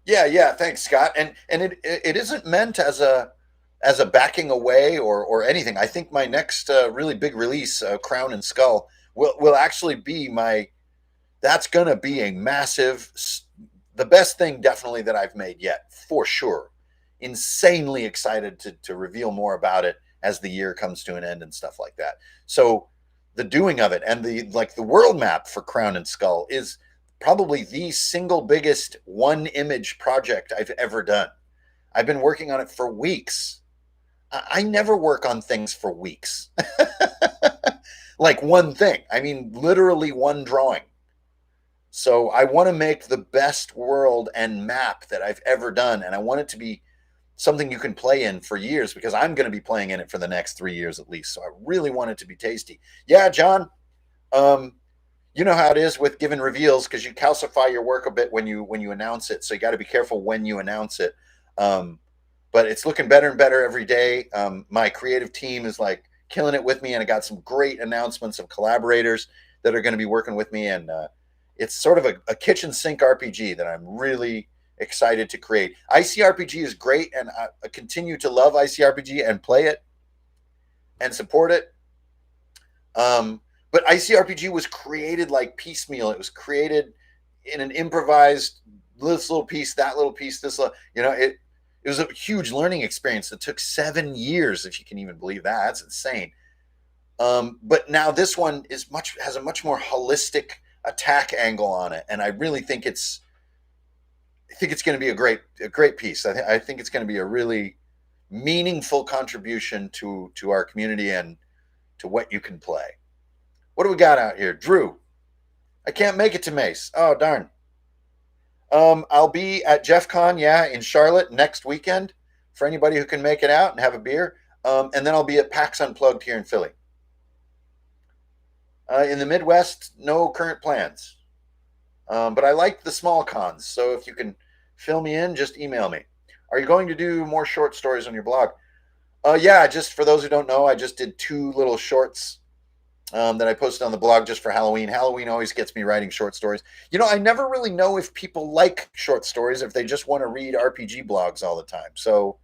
Yeah. Thanks, Scott. And it isn't meant as a backing away or anything. I think my next really big release, Crown and Skull, will actually be that's going to be a massive, the best thing definitely that I've made yet, for sure. Insanely excited to reveal more about it as the year comes to an end and stuff like that. So the doing of it and the world map for Crown and Skull is probably the single biggest one image project I've ever done. I've been working on it for weeks. I never work on things for weeks. Like one thing. I mean, literally one drawing. So I want to make the best world and map that I've ever done. And I want it to be something you can play in for years, because I'm going to be playing in it for the next 3 years at least. So I really want it to be tasty. Yeah, John, you know how it is with giving reveals, because you calcify your work a bit when you announce it. So you got to be careful when you announce it. But it's looking better and better every day. My creative team is like killing it with me, and I got some great announcements of collaborators that are going to be working with me. And it's sort of a kitchen sink RPG that I'm really excited to create. ICRPG is great, and I continue to love ICRPG and play it and support it. But ICRPG was created like piecemeal. It was created in an improvised, this little piece, that little piece, this little, it was a huge learning experience that took 7 years, if you can even believe that. That's insane. But now this one has a much more holistic attack angle on it, and I really think it's going to be a great piece. I think it's going to be a really meaningful contribution to our community and to what you can play. What do we got out here? Drew, I can't make it to Mace. Oh, darn. I'll be at Jeff Con, in Charlotte next weekend for anybody who can make it out and have a beer. And then I'll be at PAX Unplugged here in Philly. In the Midwest, no current plans. But I like the small cons, so if you can fill me in, just email me. Are you going to do more short stories on your blog? Just for those who don't know, I just did 2 little shorts that I posted on the blog just for Halloween. Halloween always gets me writing short stories. I never really know if people like short stories, if they just want to read RPG blogs all the time. So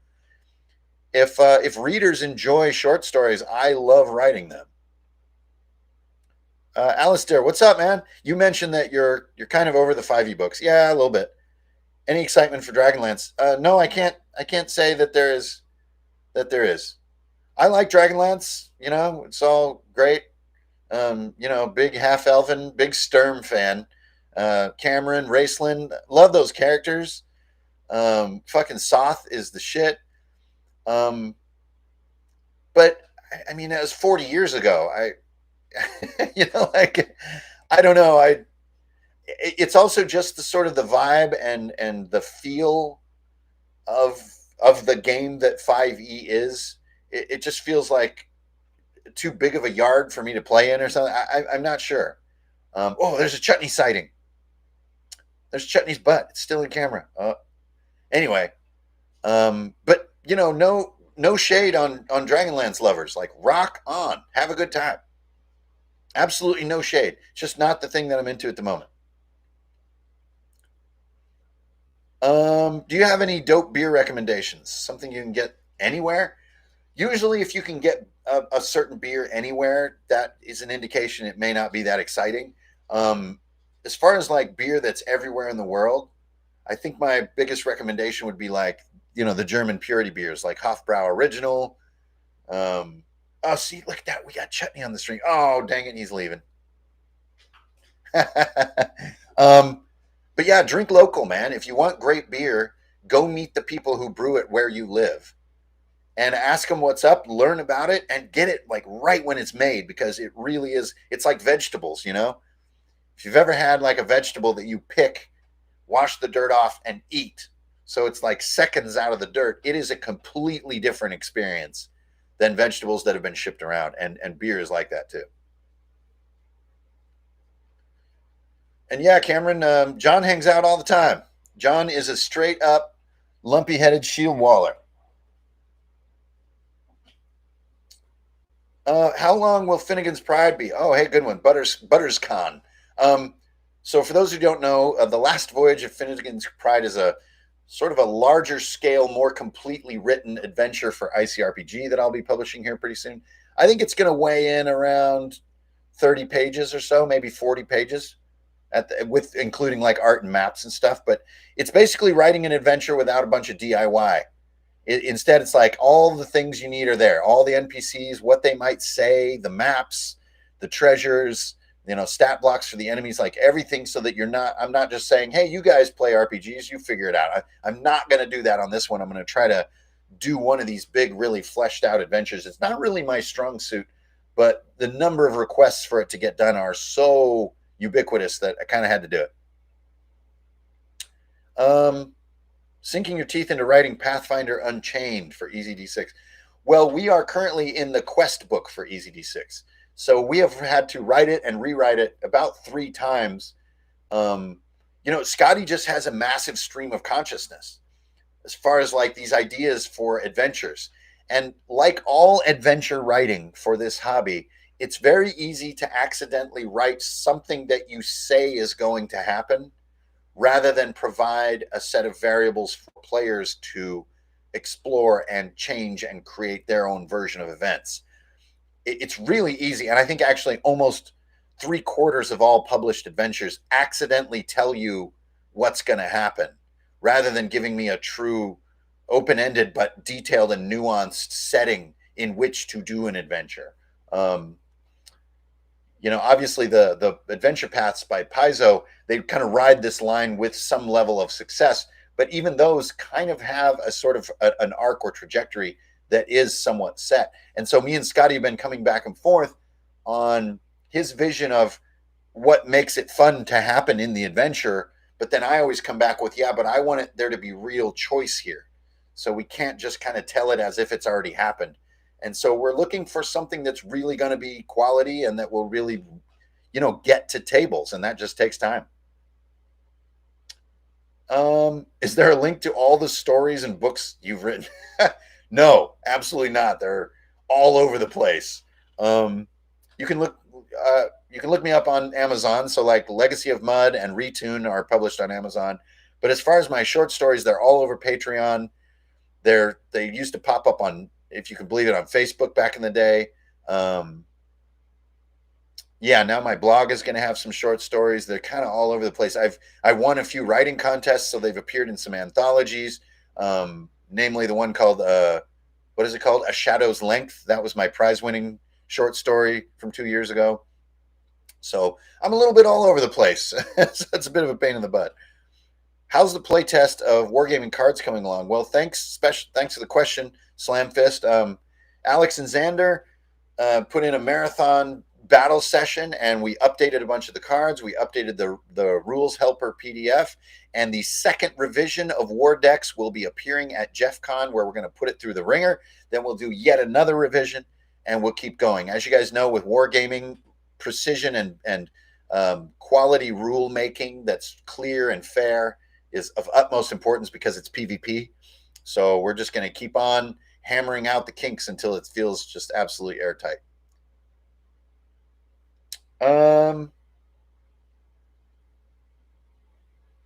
if readers enjoy short stories, I love writing them. Alistair, what's up, man? You mentioned that you're kind of over the 5e books. Yeah, a little bit. Any excitement for Dragonlance? No, I can't say that there is. I like Dragonlance. It's all great. Big half-elven, big Sturm fan. Cameron, Raceland, love those characters. Fucking Soth is the shit. But I mean, that was 40 years ago. I don't know. It's also just the sort of the vibe and the feel of the game that 5e is. It just feels like too big of a yard for me to play in or something. I'm not sure. There's a Chutney sighting. There's Chutney's butt. It's still in camera. Anyway, but no shade on Dragonlance lovers. Like, rock on, have a good time. Absolutely no shade. It's just not the thing that I'm into at the moment. Do you have any dope beer recommendations? Something you can get anywhere? Usually, if you can get a certain beer anywhere, that is an indication it may not be that exciting. As far as like beer that's everywhere in the world, I think my biggest recommendation would be like, the German purity beers like Hofbrau Original. Oh, see, look at that. We got Chutney on the string. Oh, dang it. He's leaving. But yeah, drink local, man. If you want great beer, go meet the people who brew it where you live and ask them what's up, learn about it, and get it like right when it's made, because it really is. It's like vegetables, If you've ever had like a vegetable that you pick, wash the dirt off, and eat, so it's like seconds out of the dirt, it is a completely different experience than vegetables that have been shipped around, and beer is like that too. And yeah, Cameron, John hangs out all the time. John is a straight up lumpy-headed shield waller. How long will Finnegan's Pride be? Oh, hey, good one. ButtersCon. So for those who don't know, the last voyage of Finnegan's Pride is a sort of a larger scale, more completely written adventure for ICRPG that I'll be publishing here pretty soon. I think it's going to weigh in around 30 pages or so, maybe 40 pages. with including like art and maps and stuff. But it's basically writing an adventure without a bunch of DIY. Instead, it's like all the things you need are there, all the NPCs, what they might say, the maps, the treasures, stat blocks for the enemies, like everything, so that I'm not just saying, hey, you guys play RPGs, you figure it out. I'm not going to do that on this one. I'm going to try to do one of these big, really fleshed out adventures. It's not really my strong suit, but the number of requests for it to get done are so ubiquitous that I kind of had to do it. Sinking your teeth into writing Pathfinder Unchained for EZD6. Well, we are currently in the quest book for EZD6. So we have had to write it and rewrite it about 3 times. Scotty just has a massive stream of consciousness as far as like these ideas for adventures. And like all adventure writing for this hobby, it's very easy to accidentally write something that you say is going to happen rather than provide a set of variables for players to explore and change and create their own version of events. It's really easy. And I think actually almost 3/4 of all published adventures accidentally tell you what's going to happen rather than giving me a true open-ended but detailed and nuanced setting in which to do an adventure. Obviously the adventure paths by Paizo, they kind of ride this line with some level of success, but even those kind of have a sort of an arc or trajectory that is somewhat set. And so me and Scotty have been coming back and forth on his vision of what makes it fun to happen in the adventure. But then I always come back with, but I want there to be real choice here. So we can't just kind of tell it as if it's already happened. And so we're looking for something that's really going to be quality and that will really, get to tables. And that just takes time. Is there a link to all the stories and books you've written? No, absolutely not. They're all over the place. You can look me up on Amazon. So like Legacy of Mud and Retune are published on Amazon. But as far as my short stories, they're all over Patreon. They used to pop up on, if you can believe it, on Facebook back in the day. Now my blog is going to have some short stories. They're kind of all over the place. I won a few writing contests, so they've appeared in some anthologies, namely the one called, what is it called? A Shadow's Length. That was my prize-winning short story from 2 years ago. So I'm a little bit all over the place. So it's a bit of a pain in the butt. How's the playtest of Wargaming cards coming along? Well, thanks for the question, Slamfist. Alex and Xander put in a marathon battle session, and we updated a bunch of the cards. We updated the Rules Helper PDF, and the second revision of War Decks will be appearing at Jeff Con, where we're going to put it through the ringer. Then we'll do yet another revision, and we'll keep going. As you guys know, with Wargaming, precision and quality rule making that's clear and fair is of utmost importance because it's PvP. So we're just going to keep on hammering out the kinks until it feels just absolutely airtight.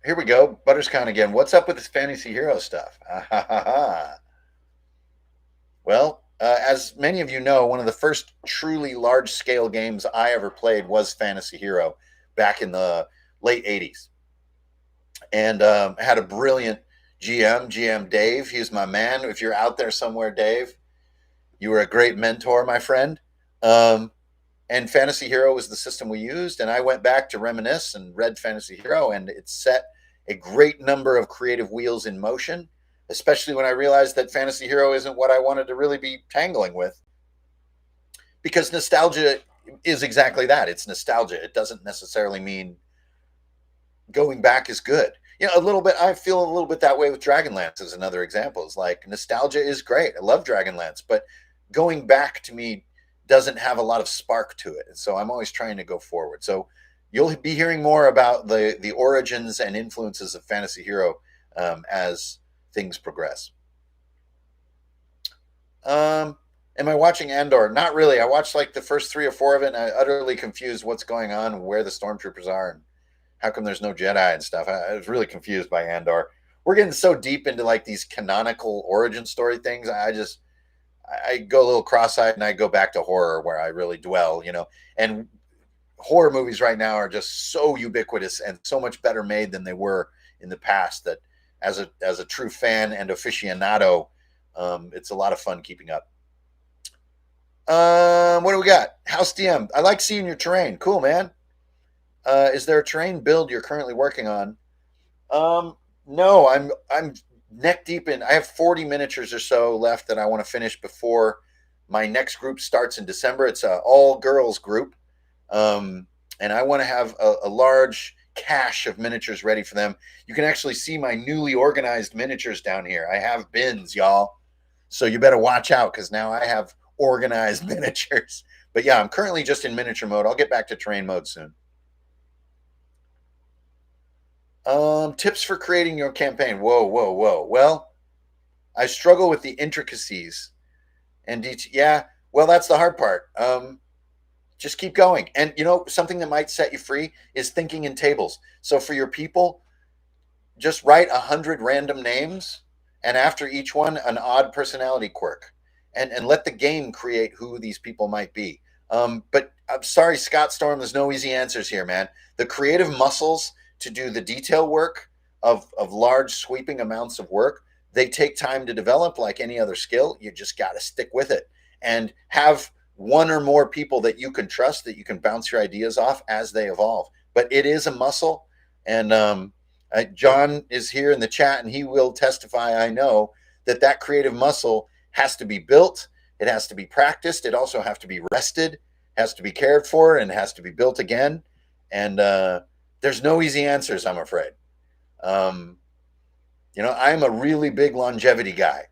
Here we go. Butterscon again. What's up with this fantasy hero stuff? Well, as many of you know, one of the first truly large-scale games I ever played was Fantasy Hero back in the late 80s. And had a brilliant GM Dave. He's my man. If you're out there somewhere, Dave, you were a great mentor, my friend. And Fantasy Hero was the system we used. And I went back to reminisce and read Fantasy Hero, and it set a great number of creative wheels in motion, especially when I realized that Fantasy Hero isn't what I wanted to really be tangling with. Because nostalgia is exactly that. It's nostalgia. It doesn't necessarily mean going back is good. A little bit, I feel a little bit that way with Dragonlance as another example. It's like nostalgia is great. I love Dragonlance, but going back to me doesn't have a lot of spark to it. And so I'm always trying to go forward. So you'll be hearing more about the origins and influences of Fantasy Hero as things progress. Am I watching Andor? Not really. I watched like the first 3 or 4 of it, and I utterly confused what's going on, where the stormtroopers are, and how come there's no Jedi and stuff. I was really confused by Andor. We're getting so deep into like these canonical origin story things. I go a little cross-eyed, and I go back to horror where I really dwell, and horror movies right now are just so ubiquitous and so much better made than they were in the past that as a true fan and aficionado, it's a lot of fun keeping up. What do we got? House DM. I like seeing your terrain. Cool, man. Is there a terrain build you're currently working on? No, I'm neck deep in. I have 40 miniatures or so left that I want to finish before my next group starts in December. It's a all girls group, and I want to have a large cache of miniatures ready for them. You can actually see my newly organized miniatures down here. I have bins, y'all, so you better watch out because now I have organized miniatures. But yeah, I'm currently just in miniature mode. I'll get back to terrain mode soon. Tips for creating your campaign. Whoa, whoa, whoa. Well, I struggle with the intricacies and yeah, well, that's the hard part. Just keep going. And something that might set you free is thinking in tables. So for your people, just write 100 random names, and after each one, an odd personality quirk, and let the game create who these people might be. But I'm sorry, Scott Storm, there's no easy answers here, man. The creative muscles to do the detail work of large sweeping amounts of work, they take time to develop like any other skill. You just got to stick with it and have one or more people that you can trust, that you can bounce your ideas off as they evolve. But it is a muscle. And John is here in the chat, and he will testify, I know, that creative muscle has to be built. It has to be practiced. It also has to be rested, has to be cared for, and has to be built again. And there's no easy answers, I'm afraid. I'm a really big longevity guy.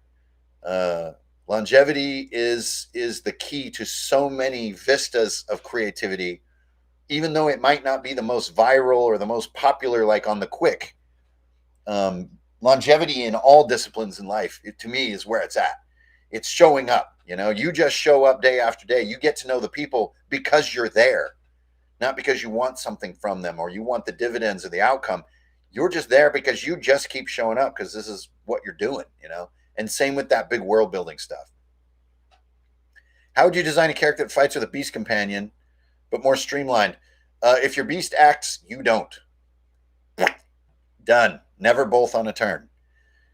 Longevity is the key to so many vistas of creativity, even though it might not be the most viral or the most popular, like on the quick. Longevity in all disciplines in life, to me, is where it's at. It's showing up. You just show up day after day. You get to know the people because you're there, not because you want something from them or you want the dividends or the outcome. You're just there because you just keep showing up because this is what you're doing, And same with that big world building stuff. How would you design a character that fights with a beast companion, but more streamlined? If your beast acts, you don't. Done. Never both on a turn.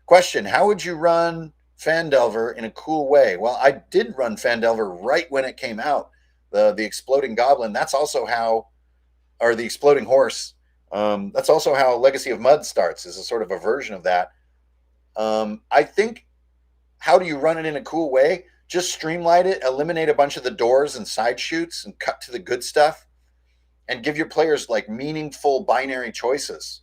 Question, how would you run Fandelver in a cool way? Well, I did run Fandelver right when it came out. The exploding goblin, that's also how, or the exploding horse, that's also how Legacy of Mud starts, is a sort of a version of that. I think, how do you run it in a cool way? Just streamline it, eliminate a bunch of the doors and side shoots, and cut to the good stuff, and give your players like meaningful binary choices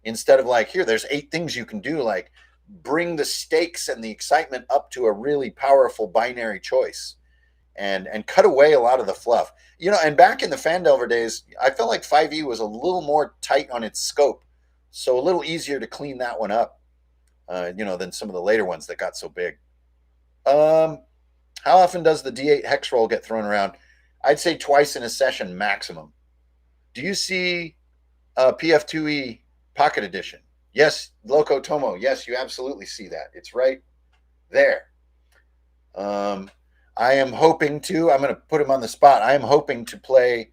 instead of like, here, there's 8 things you can do. Like, bring the stakes and the excitement up to a really powerful binary choice, and cut away a lot of the fluff. And back in the Fandelver days, I felt like 5e was a little more tight on its scope, so a little easier to clean that one up, than some of the later ones that got so big. How often does the D8 hex roll get thrown around? I'd say twice in a session maximum. Do you see PF2E Pocket Edition? Yes, Loco Tomo. Yes, you absolutely see that. It's right there. I am hoping to, I'm going to put him on the spot. I am hoping to play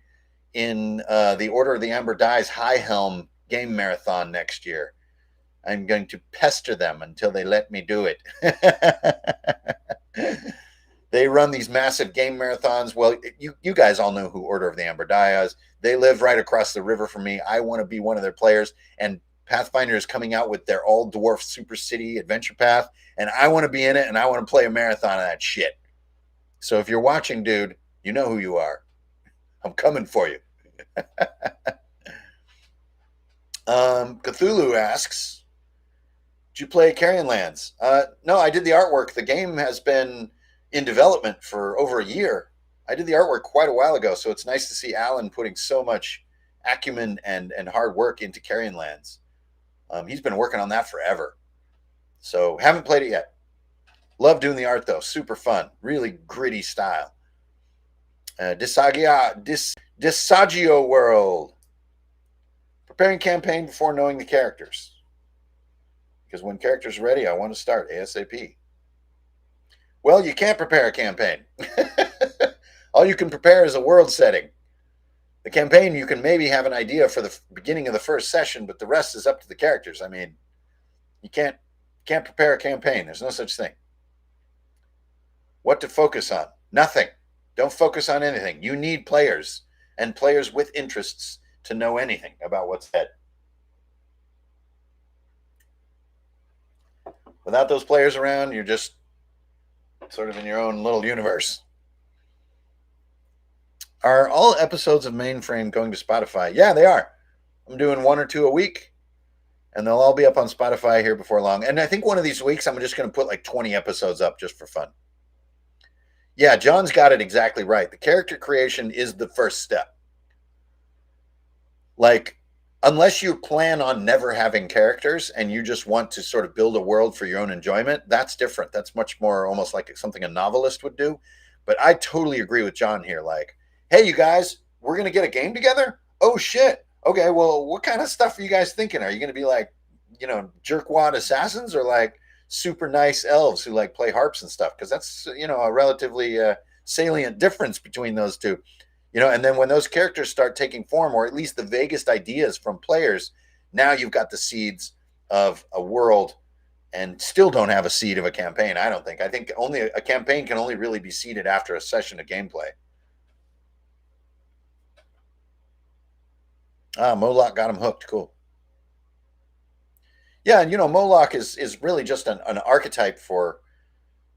in the Order of the Amber Dies High Helm game marathon next year. I'm going to pester them until they let me do it. They run these massive game marathons. Well, you guys all know who Order of the Amber Die is. They live right across the river from me. I want to be one of their players. And Pathfinder is coming out with their all-dwarf Super City Adventure Path. And I want to be in it, and I want to play a marathon of that shit. So if you're watching, dude, you know who you are. I'm coming for you. Cthulhu asks, did you play Carrion Lands? No, I did the artwork. The game has been in development for over a year. I did the artwork quite a while ago, so it's nice to see Alan putting so much acumen and hard work into Carrion Lands. He's been working on that forever. So haven't played it yet. Love doing the art, though. Super fun. Really gritty style. Disagio World. Preparing campaign before knowing the characters. Because when characters are ready, I want to start ASAP. Well, you can't prepare a campaign. All you can prepare is a world setting. The campaign, you can maybe have an idea for the beginning of the first session, but the rest is up to the characters. I mean, you can't prepare a campaign. There's no such thing. What to focus on? Nothing. Don't focus on anything. You need players and players with interests to know anything about what's ahead. Without those players around, you're just sort of in your own little universe. Are all episodes of Mainframe going to Spotify? Yeah, they are. I'm doing 1 or 2 a week, and they'll all be up on Spotify here before long. And I think one of these weeks I'm just going to put like 20 episodes up just for fun. Yeah, John's got it exactly right. The character creation is the first step. Like, unless you plan on never having characters and you just want to sort of build a world for your own enjoyment, that's different. That's much more almost like something a novelist would do. But I totally agree with John here. Like, hey, you guys, we're going to get a game together? Oh, shit. Okay, well, what kind of stuff are you guys thinking? Are you going to be like, jerkwad assassins or like super nice elves who like play harps and stuff? Because that's, a relatively salient difference between those two. And then when those characters start taking form, or at least the vaguest ideas from players, now you've got the seeds of a world and still don't have a seed of a campaign, I don't think. I think only a campaign can only really be seeded after a session of gameplay. Moloch got him hooked. Cool. Yeah, and Moloch is really just an archetype for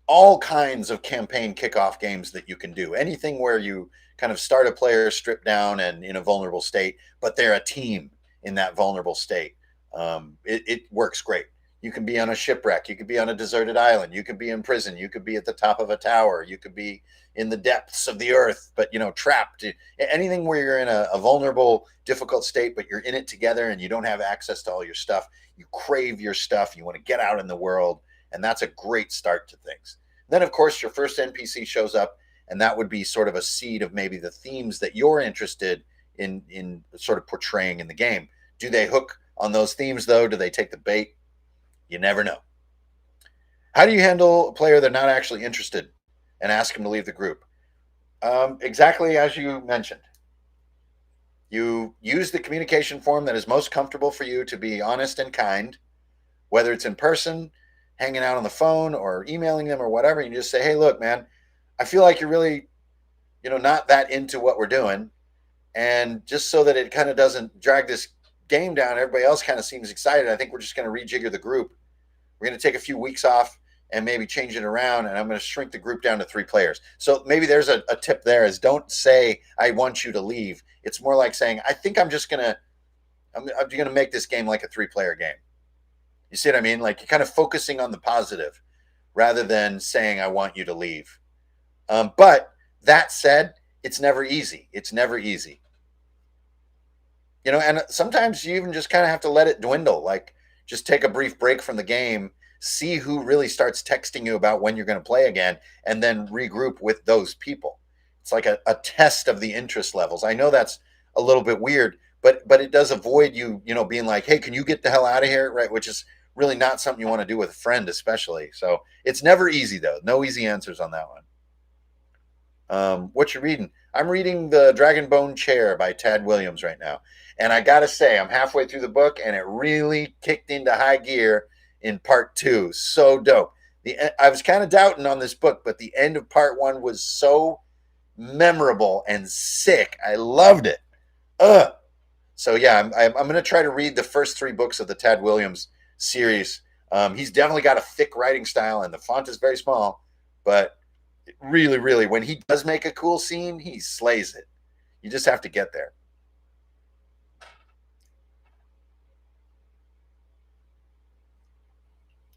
all kinds of campaign kickoff games that you can do. Anything where you kind of start a player stripped down and in a vulnerable state, but they're a team in that vulnerable state. It works great. You can be on a shipwreck. You could be on a deserted island. You could be in prison. You could be at the top of a tower. You could be in the depths of the earth, but trapped. Anything where you're in a vulnerable, difficult state, but you're in it together and you don't have access to all your stuff. You crave your stuff. You want to get out in the world, and that's a great start to things. Then, of course, your first NPC shows up, and that would be sort of a seed of maybe the themes that you're interested in sort of portraying in the game. Do they hook on those themes, though? Do they take the bait? You never know. How do you handle a player that's not actually interested and ask him to leave the group? Exactly as you mentioned. You use the communication form that is most comfortable for you to be honest and kind, whether it's in person, hanging out on the phone, or emailing them or whatever. You just say, hey, look, man, I feel like you're really, not that into what we're doing. And just so that it kind of doesn't drag this game down, everybody else kind of seems excited. I think we're just going to rejigger the group. We're going to take a few weeks off and maybe change it around, and I'm going to shrink the group down to 3 players. So maybe there's a tip there is don't say, I want you to leave. It's more like saying, I think I'm going to make this game like a 3-player game. You see what I mean? Like you're kind of focusing on the positive rather than saying, I want you to leave. But that said, it's never easy. It's never easy. And sometimes you even just kind of have to let it dwindle. Like just take a brief break from the game, see who really starts texting you about when you're going to play again, and then regroup with those people. It's like a test of the interest levels. I know that's a little bit weird, but it does avoid you, being like, hey, can you get the hell out of here? Right. Which is really not something you want to do with a friend, especially. So it's never easy, though. No easy answers on that one. What you reading? I'm reading The Dragonbone Chair by Tad Williams right now. And I got to say, I'm halfway through the book, and it really kicked into high gear in part 2. So dope. I was kind of doubting on this book, but the end of part 1 was so memorable and sick. I loved it. So yeah, I'm going to try to read the first 3 books of the Tad Williams series. He's definitely got a thick writing style, and the font is very small, but really, really, when he does make a cool scene, he slays it. You just have to get there.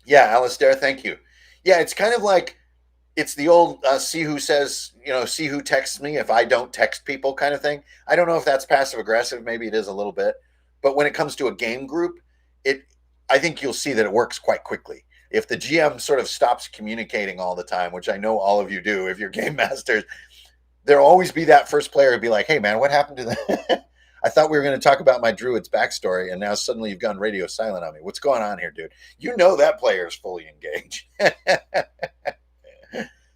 Yeah, Alistair, thank you. Yeah, it's kind of like it's the old see who says, see who texts me if I don't text people kind of thing. I don't know if that's passive aggressive. Maybe it is a little bit. But when it comes to a game group, I think you'll see that it works quite quickly. If the GM sort of stops communicating all the time, which I know all of you do, if you're game masters, there'll always be that first player who'd be like, hey, man, what happened to that? I thought we were going to talk about my druid's backstory, and now suddenly you've gone radio silent on me. What's going on here, dude? That player is fully engaged.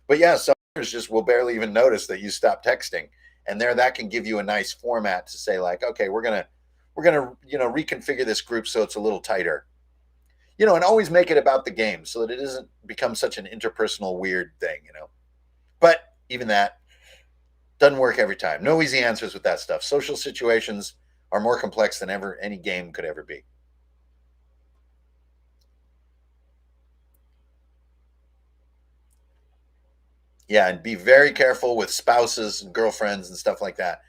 But yeah, some players just will barely even notice that you stopped texting. And there, that can give you a nice format to say like, okay, we're gonna reconfigure this group so it's a little tighter, and always make it about the game so that it doesn't become such an interpersonal weird thing, But even that doesn't work every time. No easy answers with that stuff. Social situations are more complex than ever any game could ever be. Yeah, and be very careful with spouses and girlfriends and stuff like that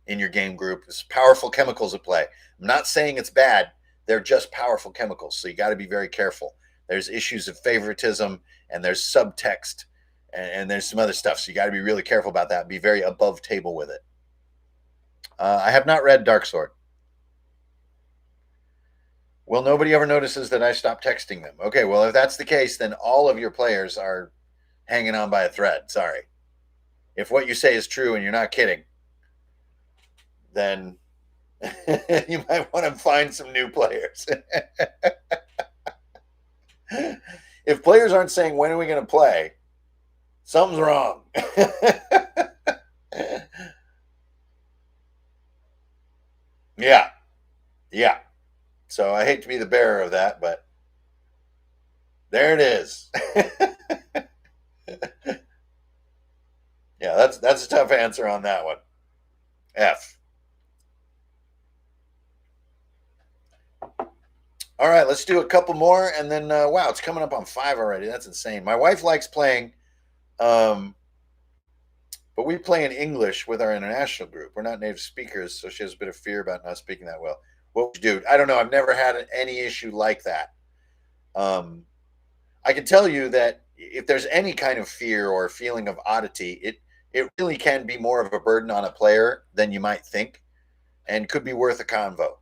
in your game group. There's powerful chemicals at play. I'm not saying it's bad. They're just powerful chemicals. So you got to be very careful. There's issues of favoritism and there's subtext and there's some other stuff. So you got to be really careful about that. Be very above table with it. I have not read Dark Sword. Well, nobody ever notices that I stopped texting them. Okay, well, if that's the case, then all of your players are hanging on by a thread. Sorry. If what you say is true and you're not kidding, then you might want to find some new players. If players aren't saying, when are we going to play? Something's wrong. Yeah. Yeah. So I hate to be the bearer of that, but there it is. Yeah, that's a tough answer on that one. F. All right, let's do a couple more, and then wow, it's coming up on 5 already. That's insane. My wife likes playing, but we play in English with our international group. We're not native speakers, so she has a bit of fear about not speaking that well. What would you do? I don't know. I've never had any issue like that. I can tell you that if there's any kind of fear or feeling of oddity, it really can be more of a burden on a player than you might think, and could be worth a convo.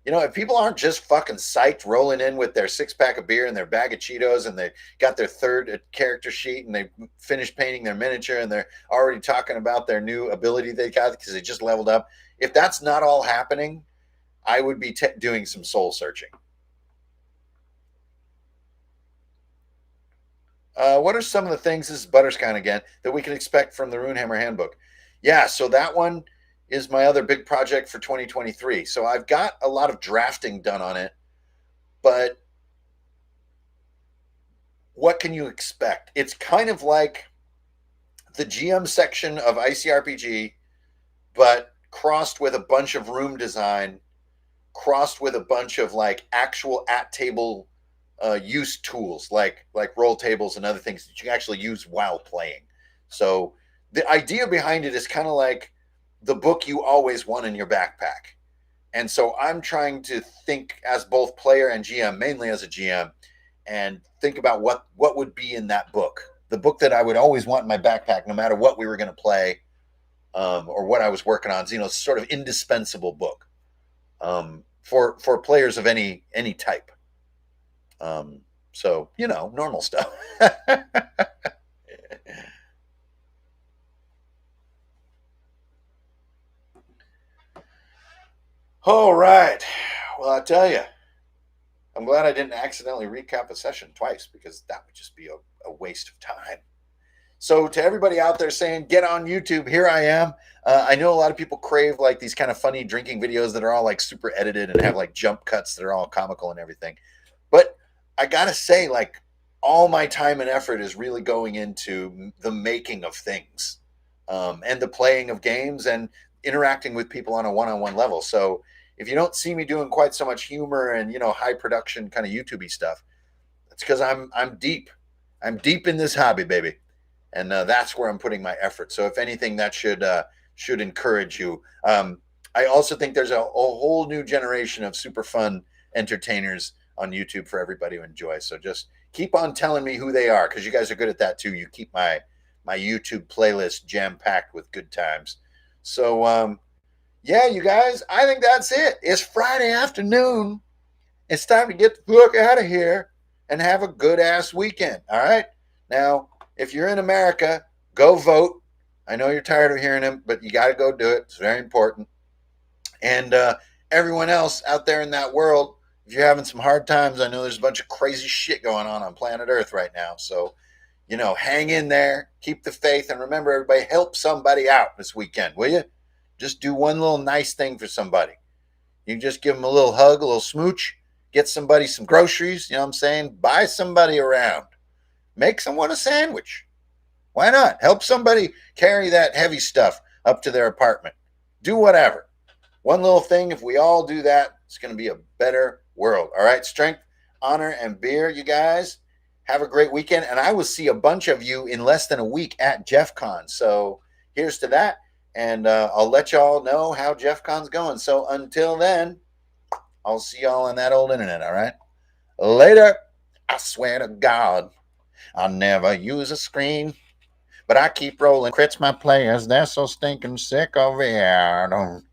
If people aren't just fucking psyched rolling in with their 6-pack of beer and their bag of Cheetos and they got their third character sheet and they finished painting their miniature and they're already talking about their new ability they got because they just leveled up. If that's not all happening, I would be doing some soul searching. What are some of the things, this is Butterscon again, that we can expect from the Runehammer Handbook? Yeah, so that one is my other big project for 2023. So I've got a lot of drafting done on it, but what can you expect? It's kind of like the GM section of ICRPG, but crossed with a bunch of room design, crossed with a bunch of like actual at-table use tools like roll tables and other things that you can actually use while playing. So the idea behind it is kind of like the book you always want in your backpack. And so I'm trying to think as both player and GM, mainly as a GM, and think about what would be in that book. The book that I would always want in my backpack, no matter what we were going to play or what I was working on. Sort of indispensable book for players of any type. So, normal stuff. All right. Well, I tell you, I'm glad I didn't accidentally recap a session twice because that would just be a waste of time. So to everybody out there saying, get on YouTube, here I am. I know a lot of people crave like these kind of funny drinking videos that are all like super edited and have like jump cuts that are all comical and everything. But I got to say, like, all my time and effort is really going into the making of things and the playing of games and interacting with people on a one-on-one level. So if you don't see me doing quite so much humor and, high production kind of YouTube-y stuff, it's because I'm deep. I'm deep in this hobby, baby. And that's where I'm putting my effort. So if anything, that should encourage you. I also think there's a whole new generation of super fun entertainers on YouTube for everybody to enjoy. So just keep on telling me who they are, because you guys are good at that too. You keep my YouTube playlist jam-packed with good times. So yeah, you guys, I think that's it. It's Friday afternoon. It's time to get the fuck out of here and have a good ass weekend. All right. Now, if you're in America, go vote. I know you're tired of hearing them, but you got to go do it. It's very important. And everyone else out there in that world, if you're having some hard times, I know there's a bunch of crazy shit going on planet Earth right now. So, hang in there, keep the faith, and remember, everybody, help somebody out this weekend, will you? Just do one little nice thing for somebody. You just give them a little hug, a little smooch, get somebody some groceries, you know what I'm saying? Buy somebody around. Make someone a sandwich. Why not? Help somebody carry that heavy stuff up to their apartment. Do whatever. One little thing, if we all do that, it's going to be a better world. All right, strength, honor, and beer, you guys. Have a great weekend, and I will see a bunch of you in less than a week at Jeff Con. So here's to that, and I'll let y'all know how Jeff Con's going. So until then, I'll see y'all on that old internet, all right? Later. I swear to God, I'll never use a screen, but I keep rolling crits my players. They're so stinking sick over here.